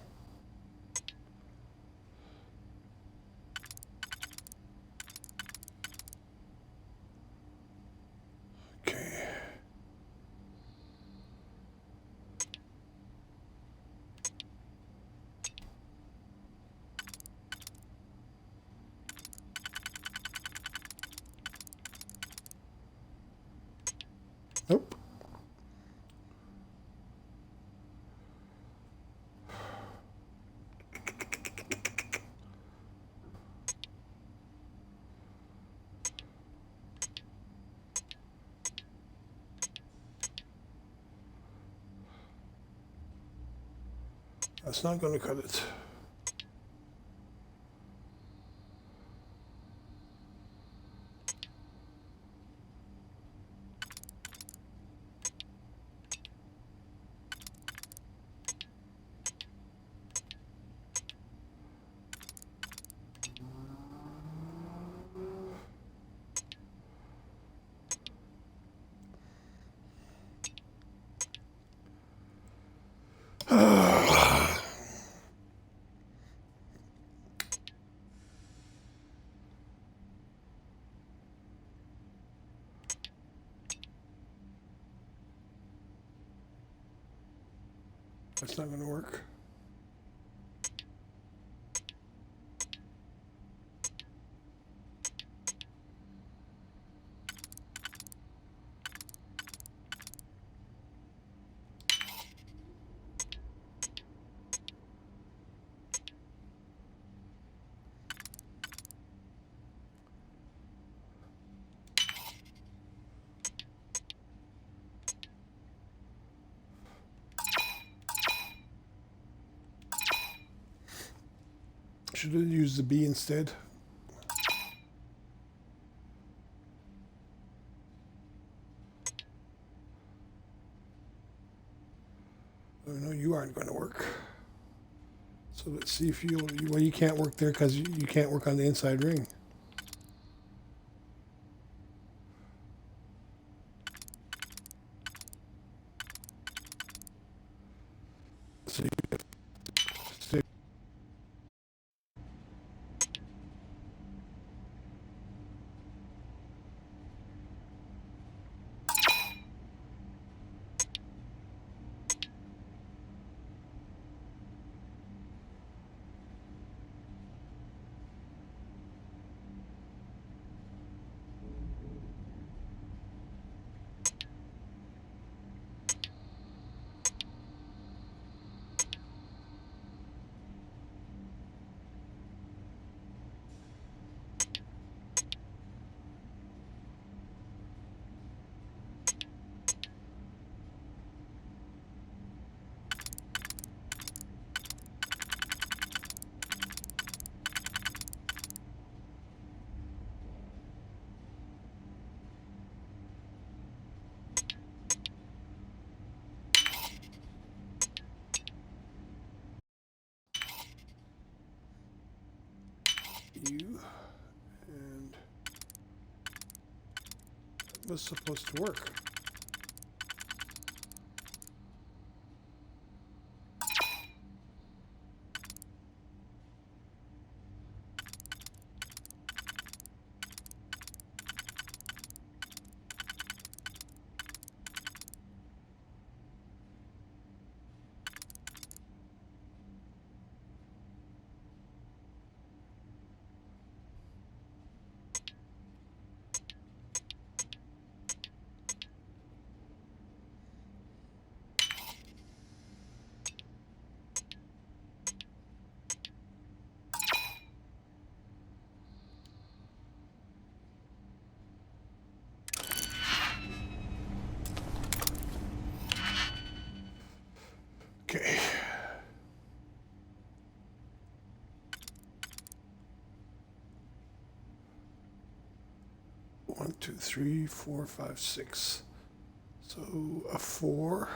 Okay. Nope. That's not going to cut it. That's not going to work. Should have used the B instead. Oh, no, you aren't going to work. So let's see if well, you can't work there because you can't work on the inside ring. So you have to stay. You and it was supposed to work. Okay. One, two, three, 4, 5, 6. So a 4.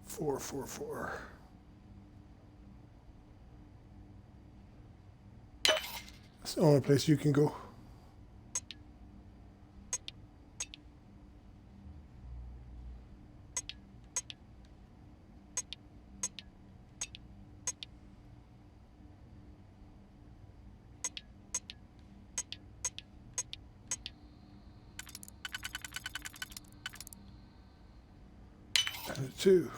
Four, 4, 4. That's the only place you can go. And a 2.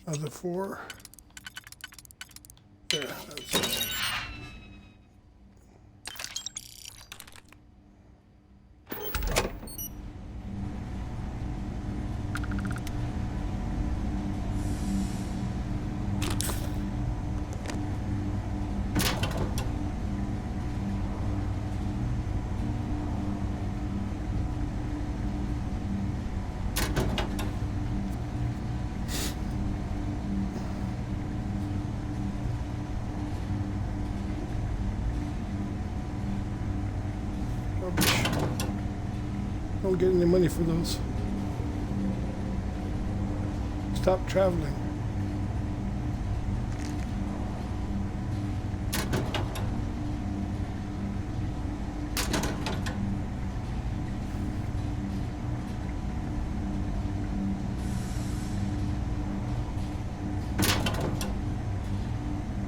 Another 4. There, that's it. Don't get any money for those. Stop traveling.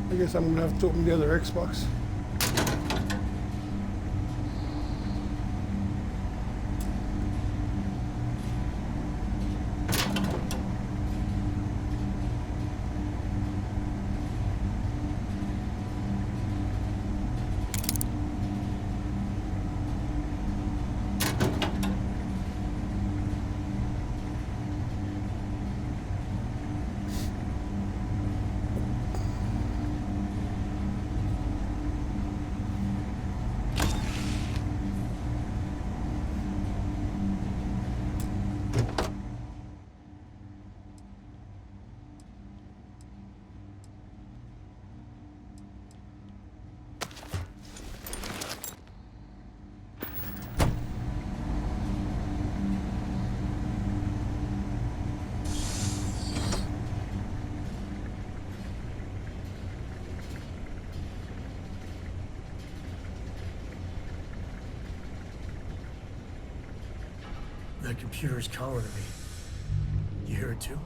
I guess I'm gonna have to open the other Xbox. That computer is calling to me. You hear it too?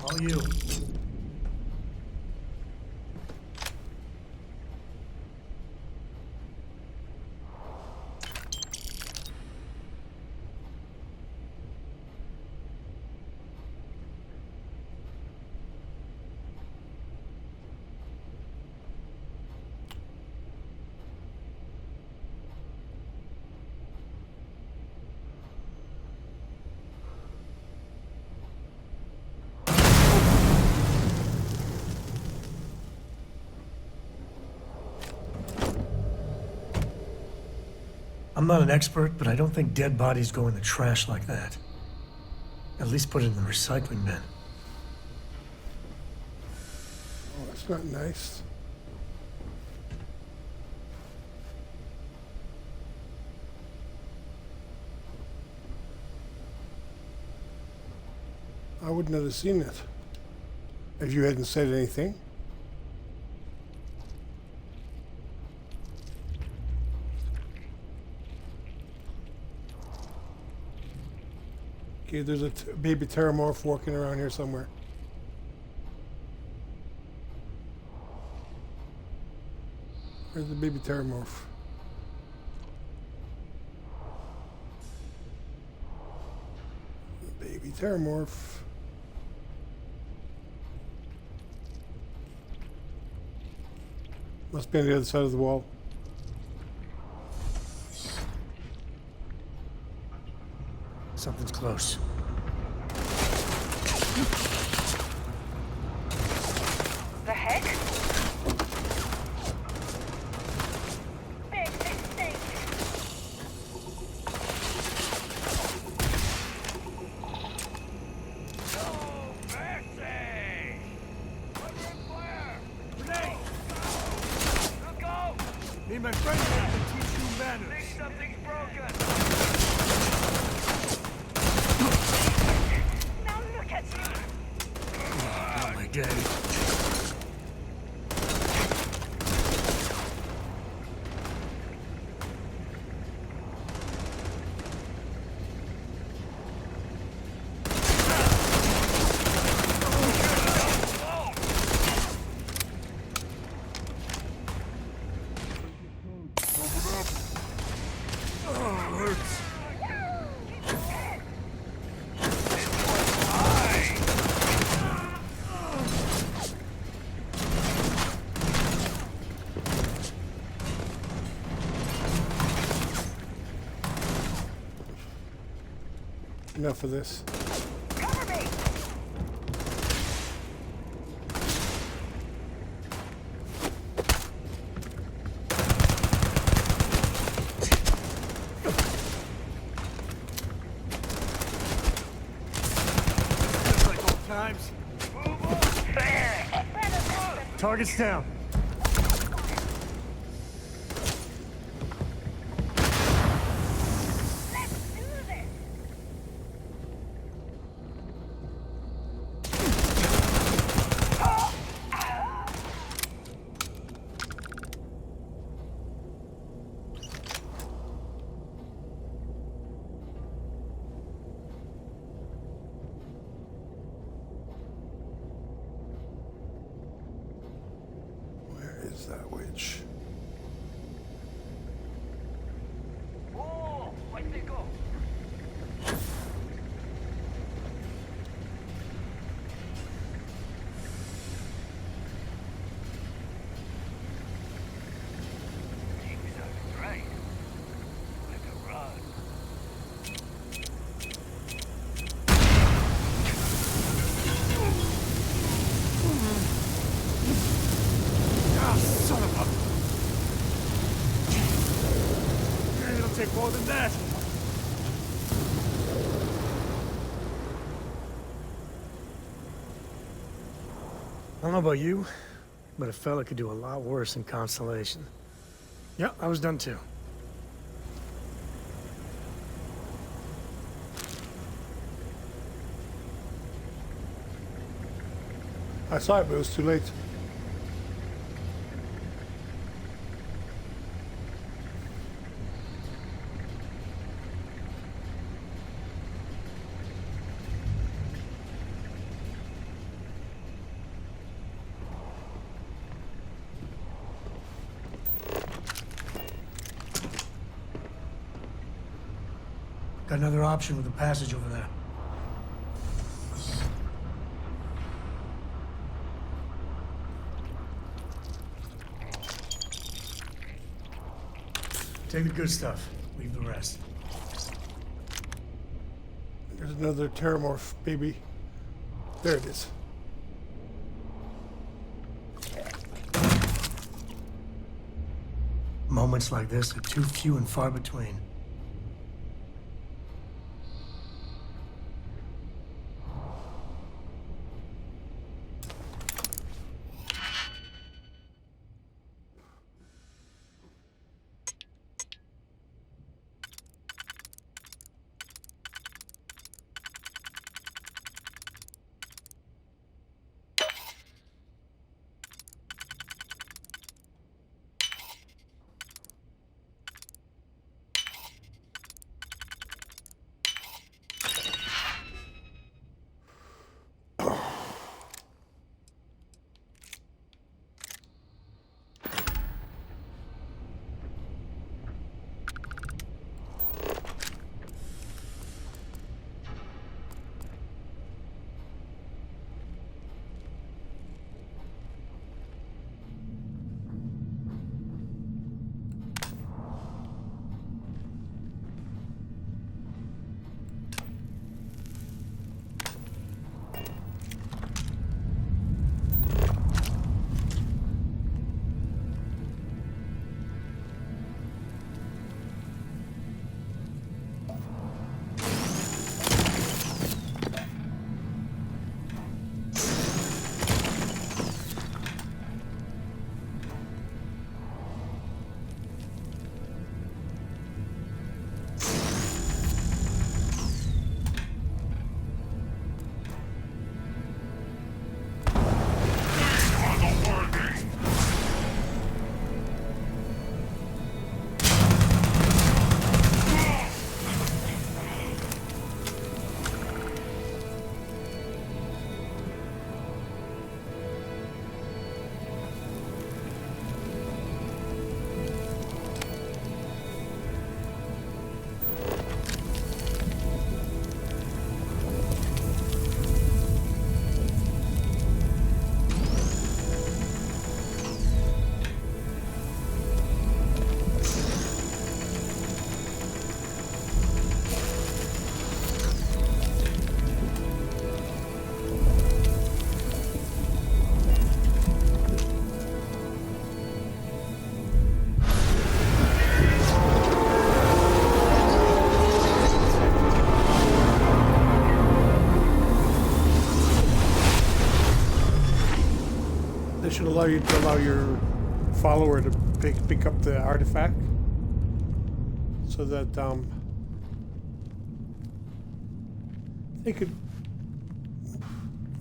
All you. I'm not an expert, but I don't think dead bodies go in the trash like that. At least put it in the recycling bin. Oh, that's not nice. I wouldn't have seen it if you hadn't said anything. Okay, there's a baby pteramorph walking around here somewhere. Where's the baby pteramorph? The baby pteramorph. Must be on the other side of the wall. Something's close. The heck? Big mistake. No mercy! Fire! Grenade! Look out! Me and my friends have to teach you manners. Think something's broken. Now look at you! Not my day. Enough of this. Cover me! Just like old times. Target's down. Is that witch? Oh, where'd they go? Things are right. Like a rod. Son of a... It'll take more than that. I don't know about you, but a fella could do a lot worse in Constellation. Yeah, I was done too. I saw it, but it was too late. Got another option with the passage over there. Take the good stuff, leave the rest. There's another Terramorph, baby. There it is. Moments like this are too few and far between. Should allow you to allow your follower to pick up the artifact, so that they could.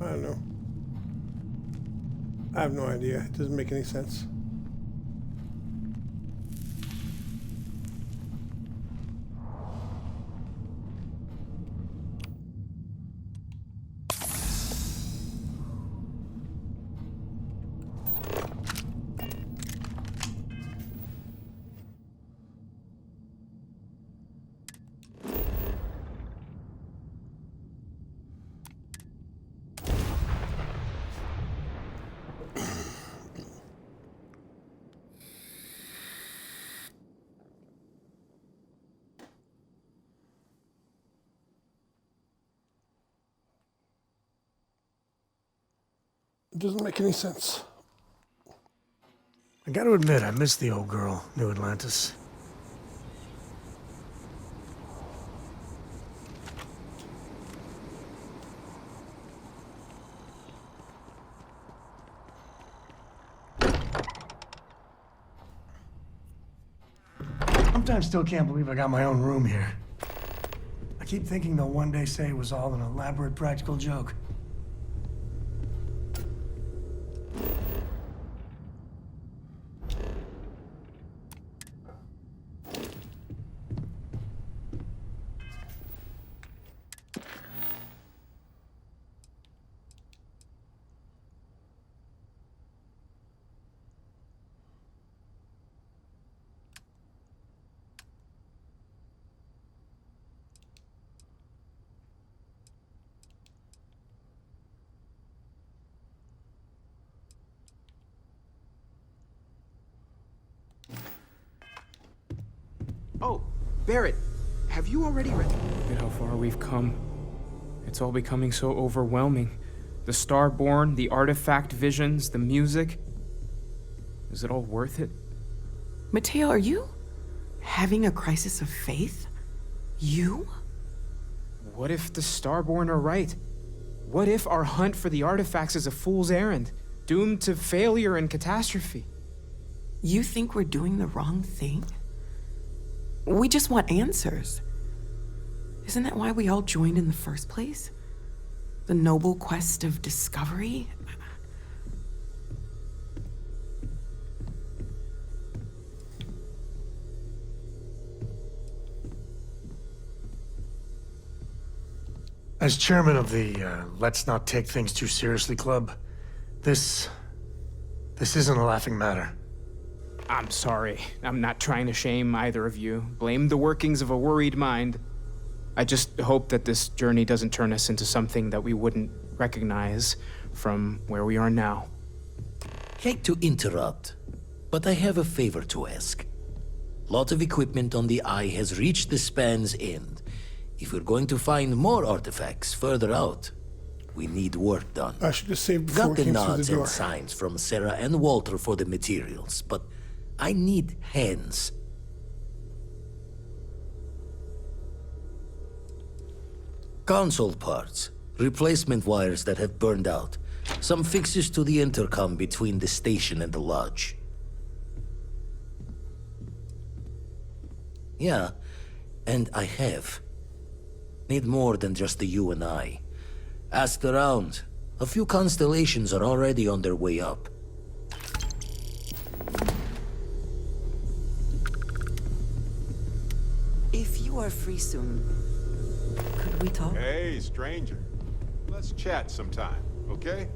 I don't know. I have no idea. It doesn't make any sense. It doesn't make any sense. I gotta admit, I miss the old girl, New Atlantis. sometimes still can't believe I got my own room here. I keep thinking they'll one day say it was all an elaborate practical joke. Oh, Barrett, have you already read? Look at how far we've come. It's all becoming so overwhelming. The Starborn, the artifact visions, the music. Is it all worth it? Mateo, are you having a crisis of faith? You? What if the Starborn are right? What if our hunt for the artifacts is a fool's errand, doomed to failure and catastrophe? You think we're doing the wrong thing? We just want answers. Isn't that why we all joined in the first place? The noble quest of discovery? As chairman of the Let's Not Take Things Too Seriously Club, this isn't a laughing matter. I'm sorry. I'm not trying to shame either of you. Blame the workings of a worried mind. I just hope that this journey doesn't turn us into something that we wouldn't recognize from where we are now. Hate to interrupt, but I have a favor to ask. Lot of equipment on the Eye has reached the span's end. If we're going to find more artifacts further out, we need work done. I should just save before Got it the came through nods the door. and signs from Sarah and Walter for the materials, but I need hands. Console parts, replacement wires that have burned out, some fixes to the intercom between the station and the lodge. Yeah, and I have. Need more than just the you and I. Asked around. A few constellations are already on their way up. If you are free soon, could we talk? Hey, stranger. Let's chat sometime, okay?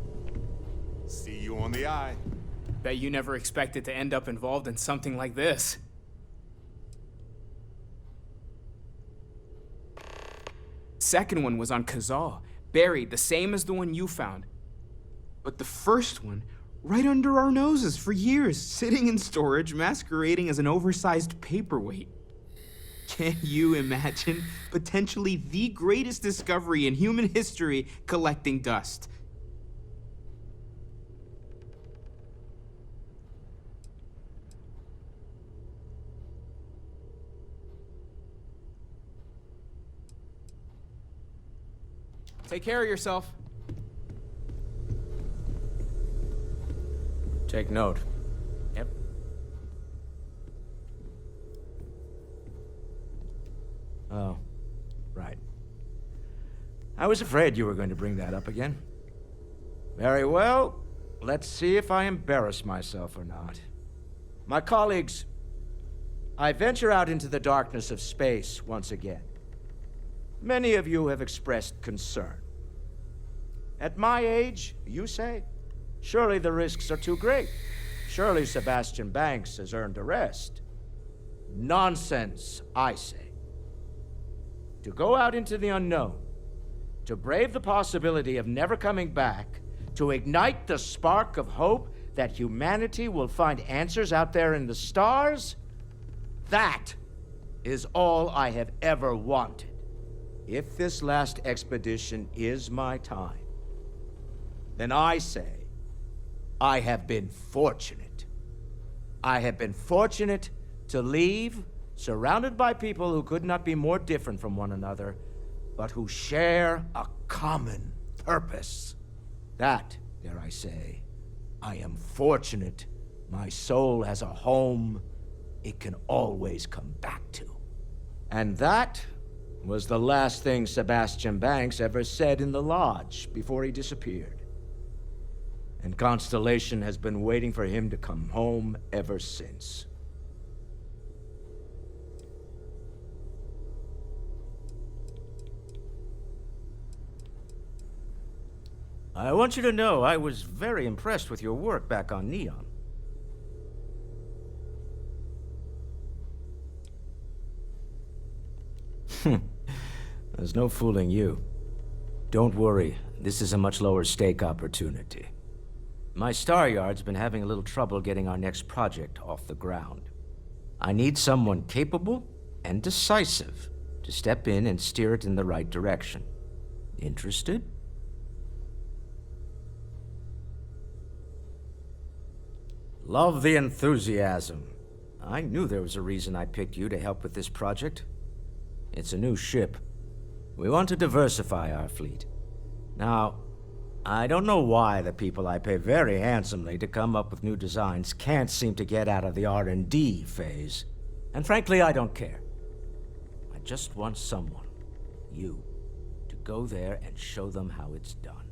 See you on the Eye. Bet you never expected to end up involved in something like this. Second one was on Kazal, buried, the same as the one you found. But the first one, right under our noses for years, sitting in storage, masquerading as an oversized paperweight. Can you imagine potentially the greatest discovery in human history collecting dust? Take care of yourself. Take note. Yep. Oh, right. I was afraid you were going to bring that up again. Very well. Let's see if I embarrass myself or not. My colleagues, I venture out into the darkness of space once again. Many of you have expressed concern. At my age, you say, surely the risks are too great. Surely Sebastian Banks has earned a rest. Nonsense, I say. To go out into the unknown, to brave the possibility of never coming back, to ignite the spark of hope that humanity will find answers out there in the stars, that is all I have ever wanted. If this last expedition is my time, then I say, I have been fortunate. I have been fortunate to leave, surrounded by people who could not be more different from one another, but who share a common purpose. That, dare I say, I am fortunate my soul has a home it can always come back to. And that was the last thing Sebastian Banks ever said in the lodge before he disappeared. And Constellation has been waiting for him to come home ever since. I want you to know I was very impressed with your work back on Neon. There's no fooling you. Don't worry, this is a much lower stake opportunity. My Star Yard's been having a little trouble getting our next project off the ground. I need someone capable and decisive to step in and steer it in the right direction. Interested? Love the enthusiasm. I knew there was a reason I picked you to help with this project. It's a new ship. We want to diversify our fleet. Now, I don't know why the people I pay very handsomely to come up with new designs can't seem to get out of the R&D phase. And frankly, I don't care. I just want someone, you, to go there and show them how it's done.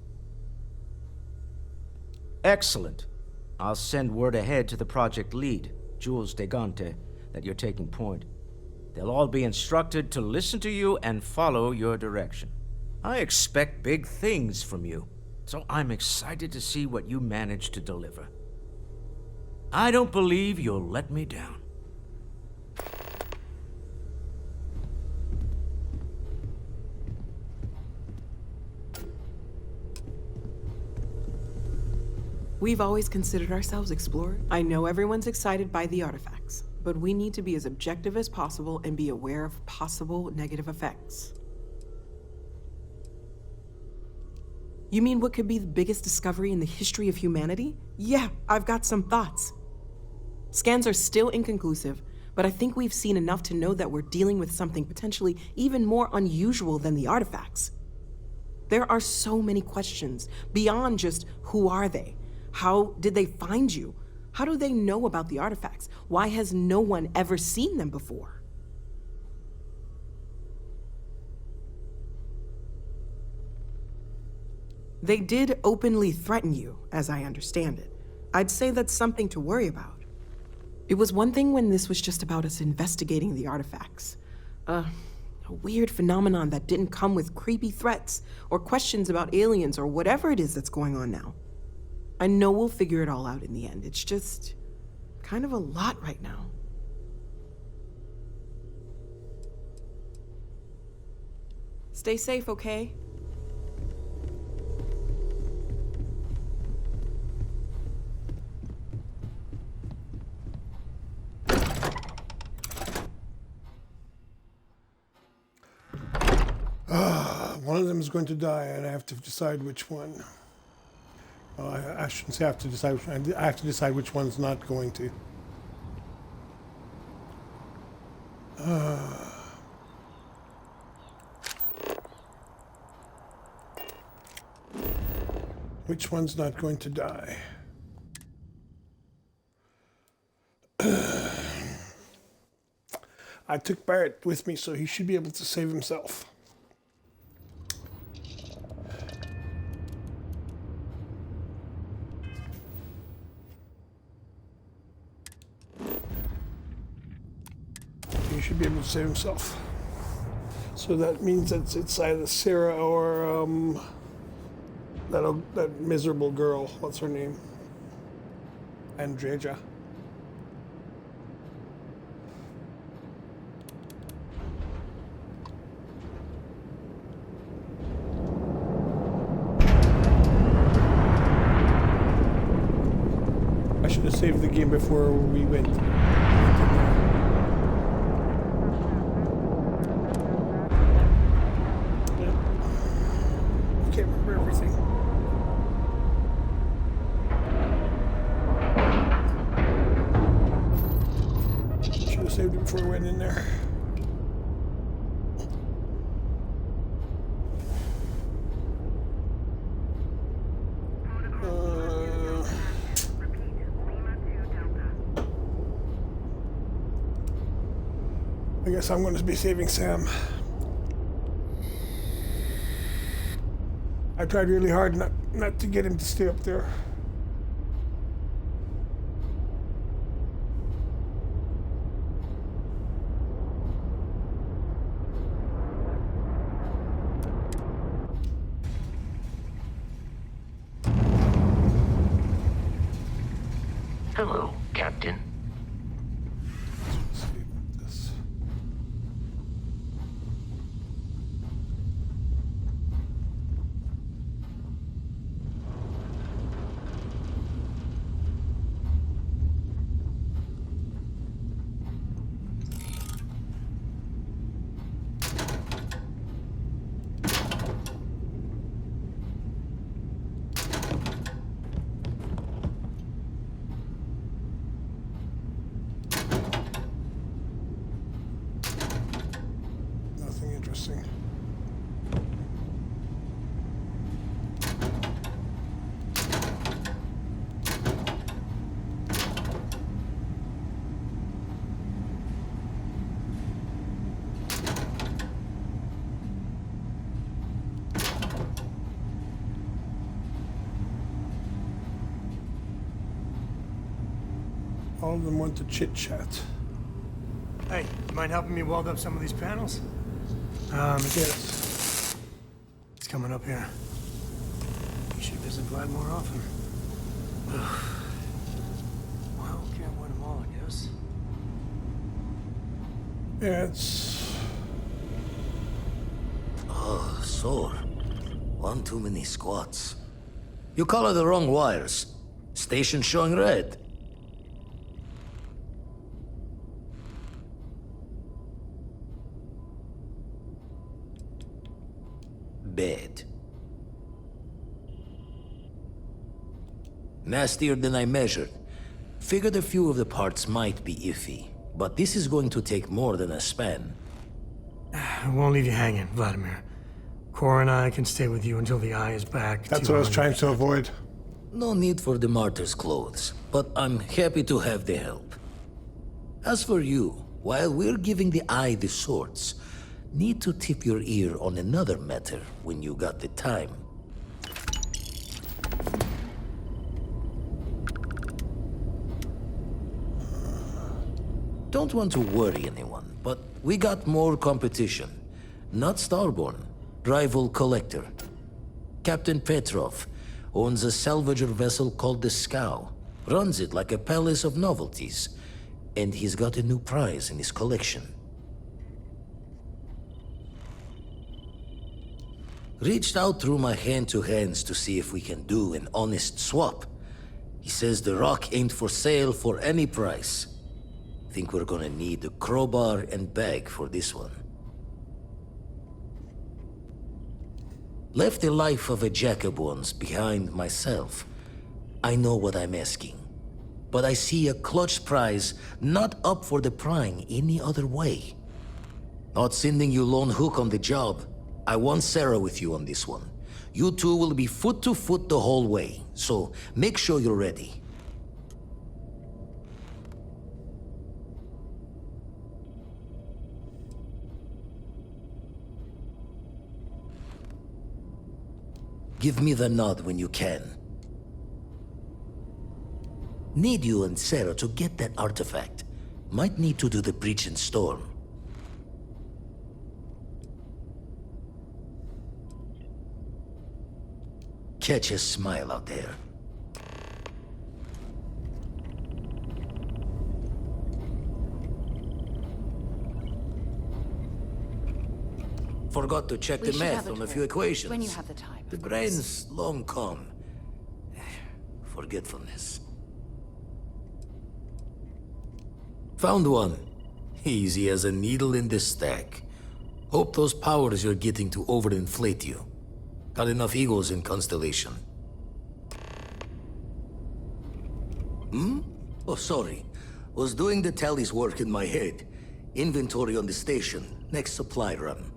Excellent. I'll send word ahead to the project lead, Jules Degante, that you're taking point. They'll all be instructed to listen to you and follow your direction. I expect big things from you, so I'm excited to see what you manage to deliver. I don't believe you'll let me down. We've always considered ourselves explorers. I know everyone's excited by the artifacts, but we need to be as objective as possible and be aware of possible negative effects. You mean what could be the biggest discovery in the history of humanity? Yeah, I've got some thoughts. Scans are still inconclusive, but I think we've seen enough to know that we're dealing with something potentially even more unusual than the artifacts. There are so many questions beyond just who are they? How did they find you? How do they know about the artifacts? Why has no one ever seen them before? They did openly threaten you, as I understand it. I'd say that's something to worry about. It was one thing when this was just about us investigating the artifacts. A weird phenomenon that didn't come with creepy threats or questions about aliens or whatever it is that's going on now. I know we'll figure it all out in the end. It's just kind of a lot right now. Stay safe, okay? One of them is going to die, and I have to decide which one. I shouldn't say I have to decide which one. I have to decide which one's not going to. Which one's not going to die? I took Barrett with me, so he should be able to save himself. He should be able to save himself. So that means that it's either Sarah or that miserable girl. What's her name? Andreja. I should have saved the game before we went. Can't remember everything. Should have saved it before we went in there. I guess I'm going to be saving Sam. I tried really hard not to get him to stay up there. Hello, Captain. Nothing interesting. All of them want to chit-chat. Hey, you mind helping me weld up some of these panels? Yes. It's coming up here. You should visit Vlad more often. Well, can't win them all, I guess. Yeah, it's... Oh, sore. One too many squats. You color the wrong wires. Station showing red. Bad. Nastier than I measured. Figured a few of the parts might be iffy, but this is going to take more than a span. I won't leave you hanging, Vladimir. Cora and I can stay with you until the eye is back. That's what I was trying to avoid. No need for the martyr's clothes, but I'm happy to have the help. As for you, while we're giving the eye the swords, need to tip your ear on another matter when you got the time. Don't want to worry anyone, but we got more competition. Not Starborn, rival collector. Captain Petrov owns a salvager vessel called the Scow. Runs it like a palace of novelties. And he's got a new prize in his collection. Reached out through my hand-to-hands to see if we can do an honest swap. He says the rock ain't for sale for any price. Think we're gonna need a crowbar and bag for this one. Left the life of a jacob once behind myself. I know what I'm asking. But I see a clutch prize not up for the prying any other way. Not sending you lone hook on the job. I want Sarah with you on this one. You two will be foot to foot the whole way, so make sure you're ready. Give me the nod when you can. Need you and Sarah to get that artifact. Might need to do the breach and storm. Catch a smile out there. Forgot to check We the should math have it on a ready few equations. when you have the time, The of course. brain's long gone. Forgetfulness. Found one. Easy as a needle in the stack. Hope those powers you're getting to overinflate you. Got enough egos in Constellation. Oh, sorry. Was doing the tally's work in my head. Inventory on the station. Next supply run.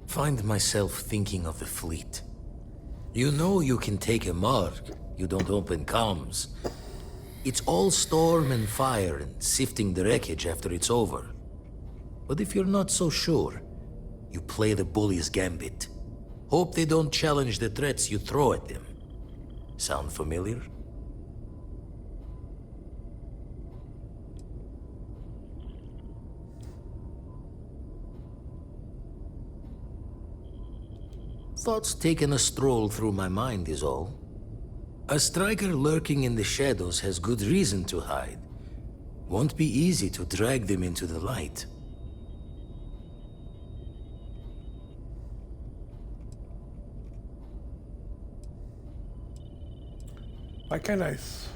Find myself thinking of the fleet. You know you can take a mark. You don't open comms. It's all storm and fire and sifting the wreckage after it's over. But if you're not so sure, you play the bully's gambit. Hope they don't challenge the threats you throw at them. Sound familiar? Thoughts taking a stroll through my mind is all. A striker lurking in the shadows has good reason to hide. Won't be easy to drag them into the light. Okay, nice.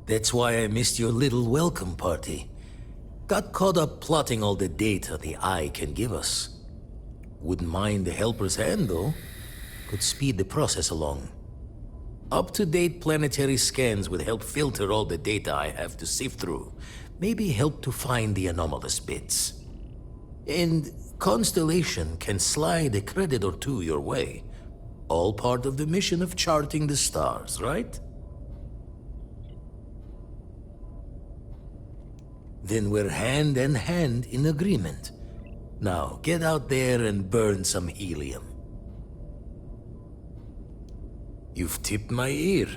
That's why I missed your little welcome party. Got caught up plotting all the data the Eye can give us. Wouldn't mind a helper's hand, though. Could speed the process along. Up-to-date planetary scans would help filter all the data I have to sift through. Maybe help to find the anomalous bits. And Constellation can slide a credit or two your way. All part of the mission of charting the stars, right? Then we're hand in hand in agreement. Now, get out there and burn some helium. You've tipped my ear.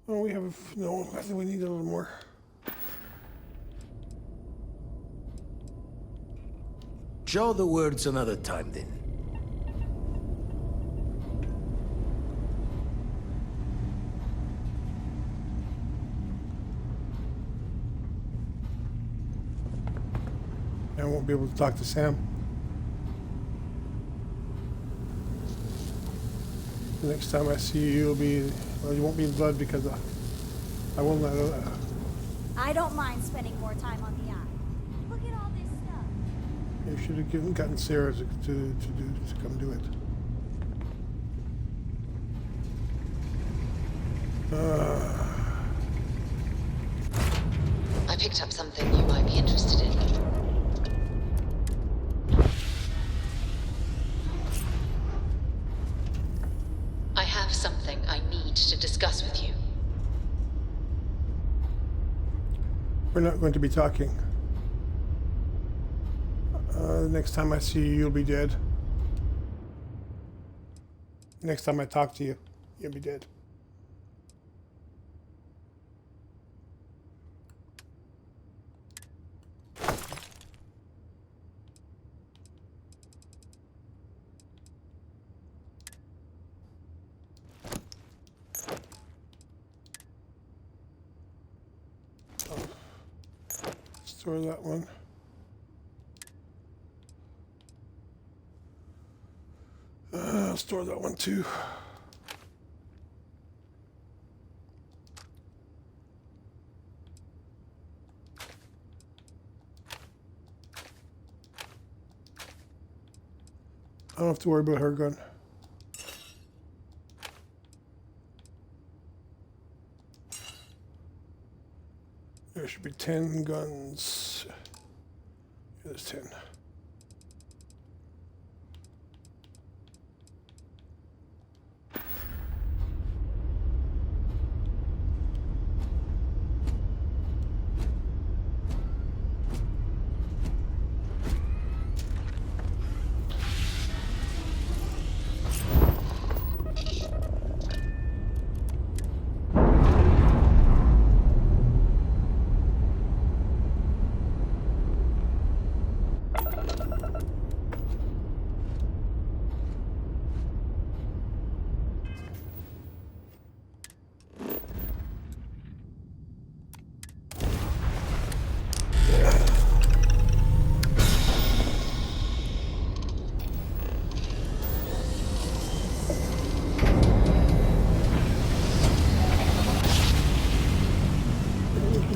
Oh, we have no. I think we need a little more. Jaw the words another time, then. I won't be able to talk to Sam. The next time I see you, you'll be. Well, you won't be in blood because I will not. I don't mind spending more time on the Eye. Look at all this stuff. You should have gotten Sarah to come do it. I picked up something you might be interested in. I have something I need to discuss with you. We're not going to be talking. The next time I see you, you'll be dead. Next time I talk to you, you'll be dead. Store that one. I'll store that one too. I don't have to worry about her gun. There should be 10 guns. There's 10.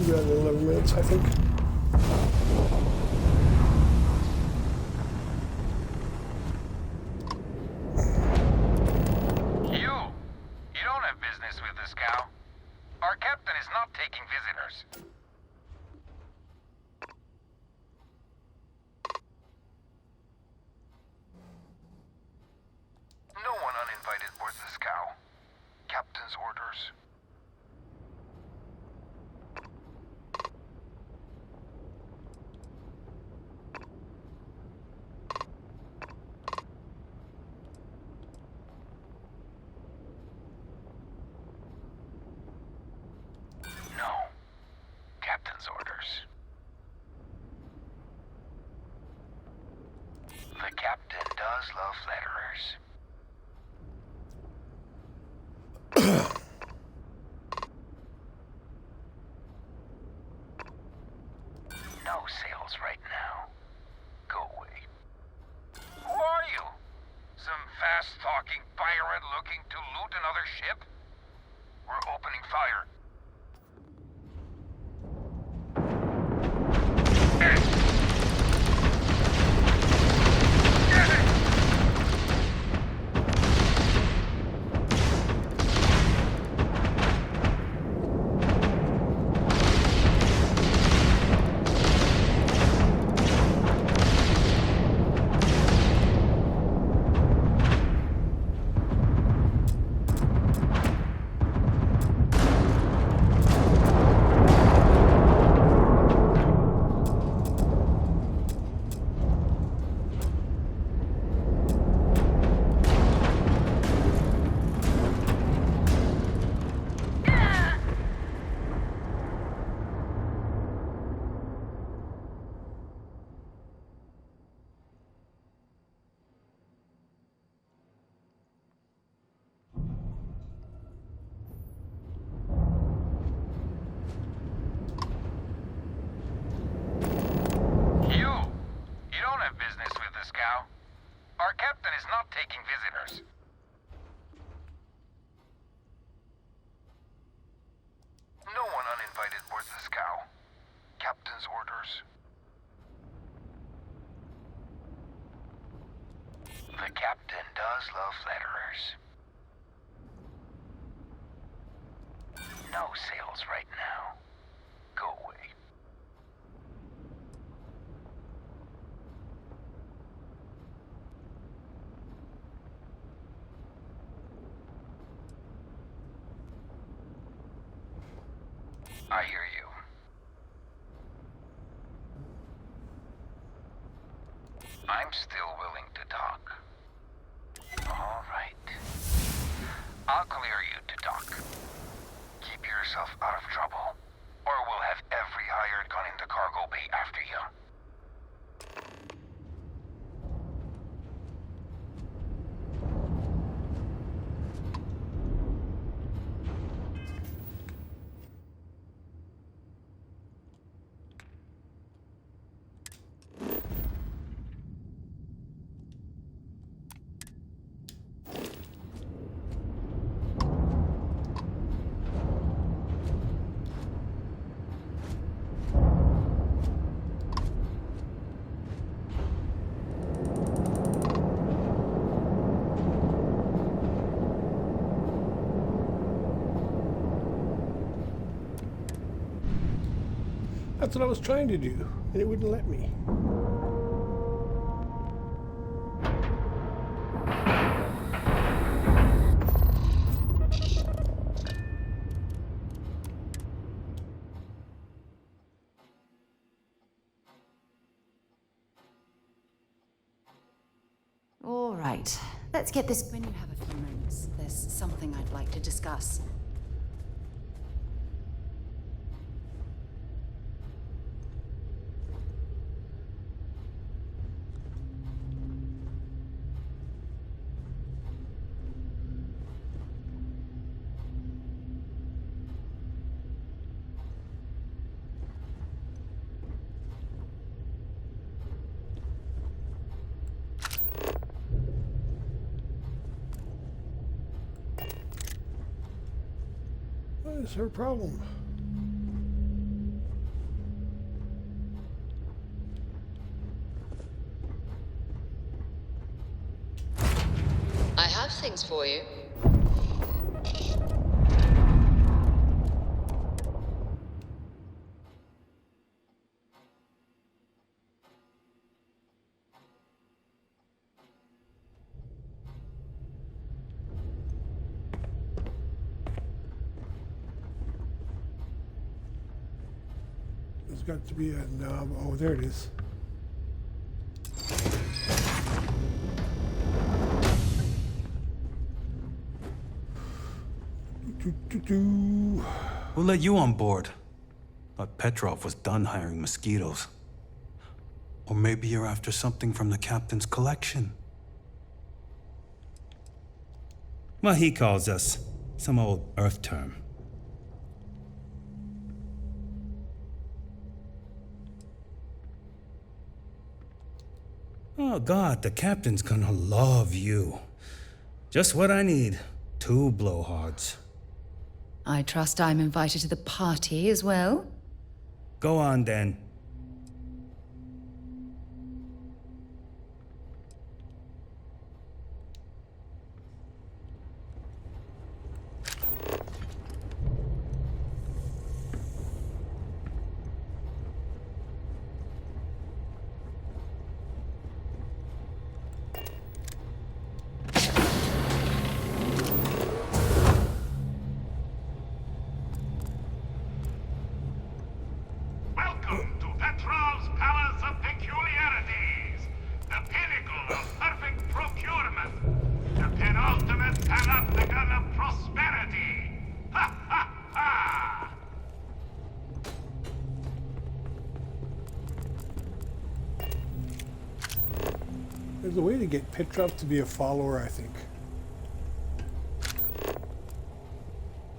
Got 11 minutes, I think. You don't have business with this cow. Our captain is not taking visitors. flatterers. No sales right now. Go away. Who are you? Some fast-talking pirate looking to loot another ship? We're opening fire. Our captain is not taking visitors. No one uninvited boards the scow. Captain's orders. The captain does love flatterers. No sales right now. Go away. I hear you. I'm still willing to talk. All right. I'll clear you to talk. Keep yourself out of trouble, or we'll have every hired gun in the cargo bay after you. That's what I was trying to do, and it wouldn't let me. All right, let's get this. When you have a few moments, there's something I'd like to discuss. What is her problem? I have things for you. There's got to be a knob. Oh, there it is. Who let you on board? Thought Petrov was done hiring mosquitoes. Or maybe you're after something from the captain's collection. Well, he calls us. Some old Earth term. Oh God, the captain's gonna love you. Just what I need. 2 blowhards. I trust I'm invited to the party as well? Go on then. Welcome to Petrov's Palace of Peculiarities, the pinnacle of perfect procurement, the penultimate panopticon of prosperity. Ha ha ha! There's a way to get Petrov to be a follower, I think.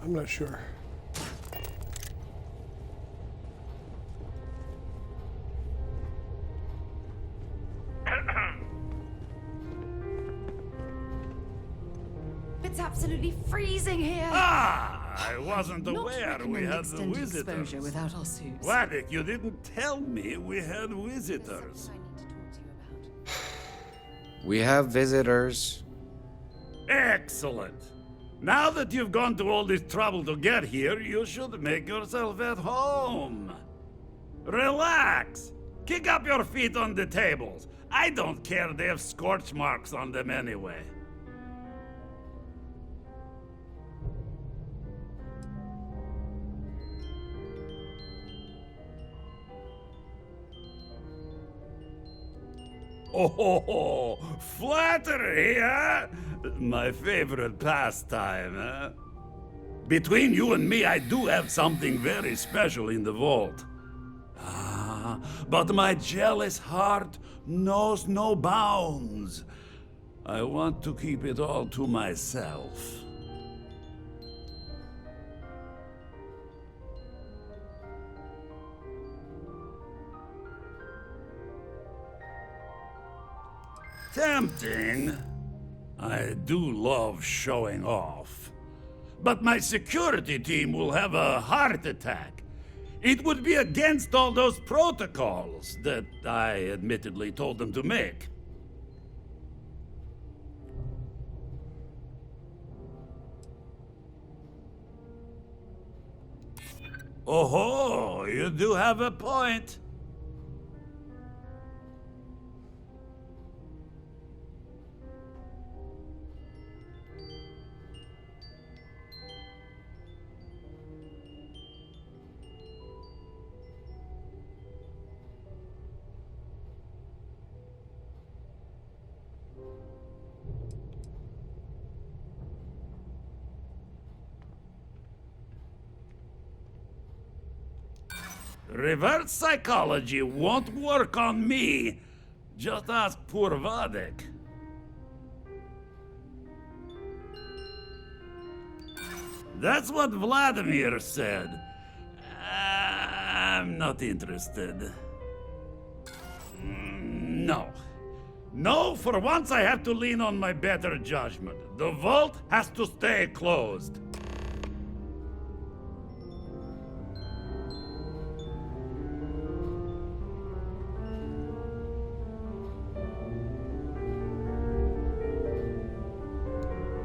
I'm not sure. It's absolutely freezing here. I wasn't Not aware we recommend had the extended visitors. exposure without our suits. Vladek, you didn't tell me we had visitors. We have visitors. Excellent. Now that you've gone to all this trouble to get here, you should make yourself at home. Relax. Kick up your feet on the tables. I don't care, they have scorch marks on them anyway. Oh, flattery, huh? My favorite pastime, huh? Between you and me, I do have something very special in the vault. Ah, but my jealous heart knows no bounds. I want to keep it all to myself. Tempting. I do love showing off. But my security team will have a heart attack. It would be against all those protocols that I admittedly told them to make. Oh, you do have a point. Reverse psychology won't work on me. Just ask poor Vladek. That's what Vladimir said. I'm not interested. No. No, for once I have to lean on my better judgment. The vault has to stay closed.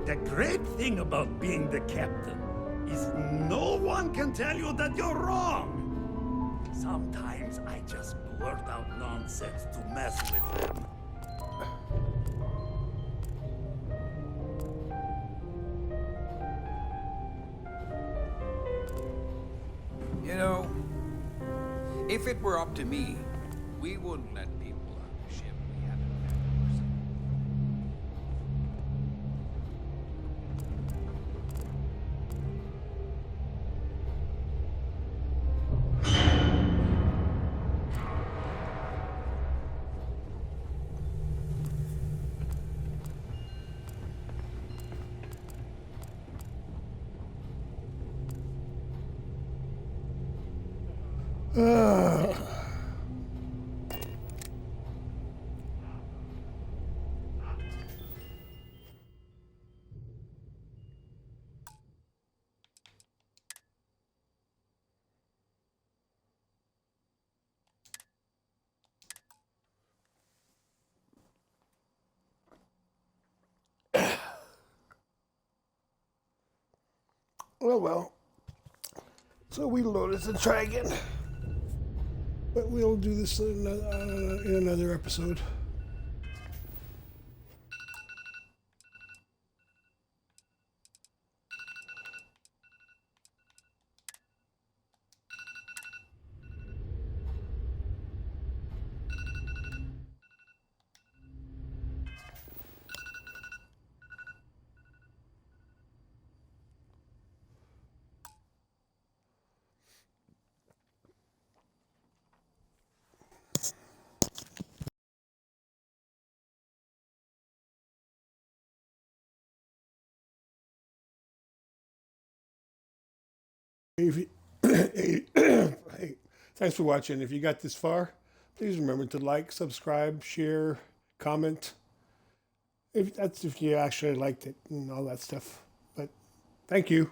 The great thing about being the captain is no one can tell you that you're wrong. Sometimes I just blurt out nonsense to mess with them. You know, if it were up to me, we wouldn't let people on the ship we haven't met. Well. So we load it and try again. But we'll do this in another episode. Hey, thanks for watching. If you got this far, please remember to like, subscribe, share, comment. If you actually liked it and all that stuff. But thank you.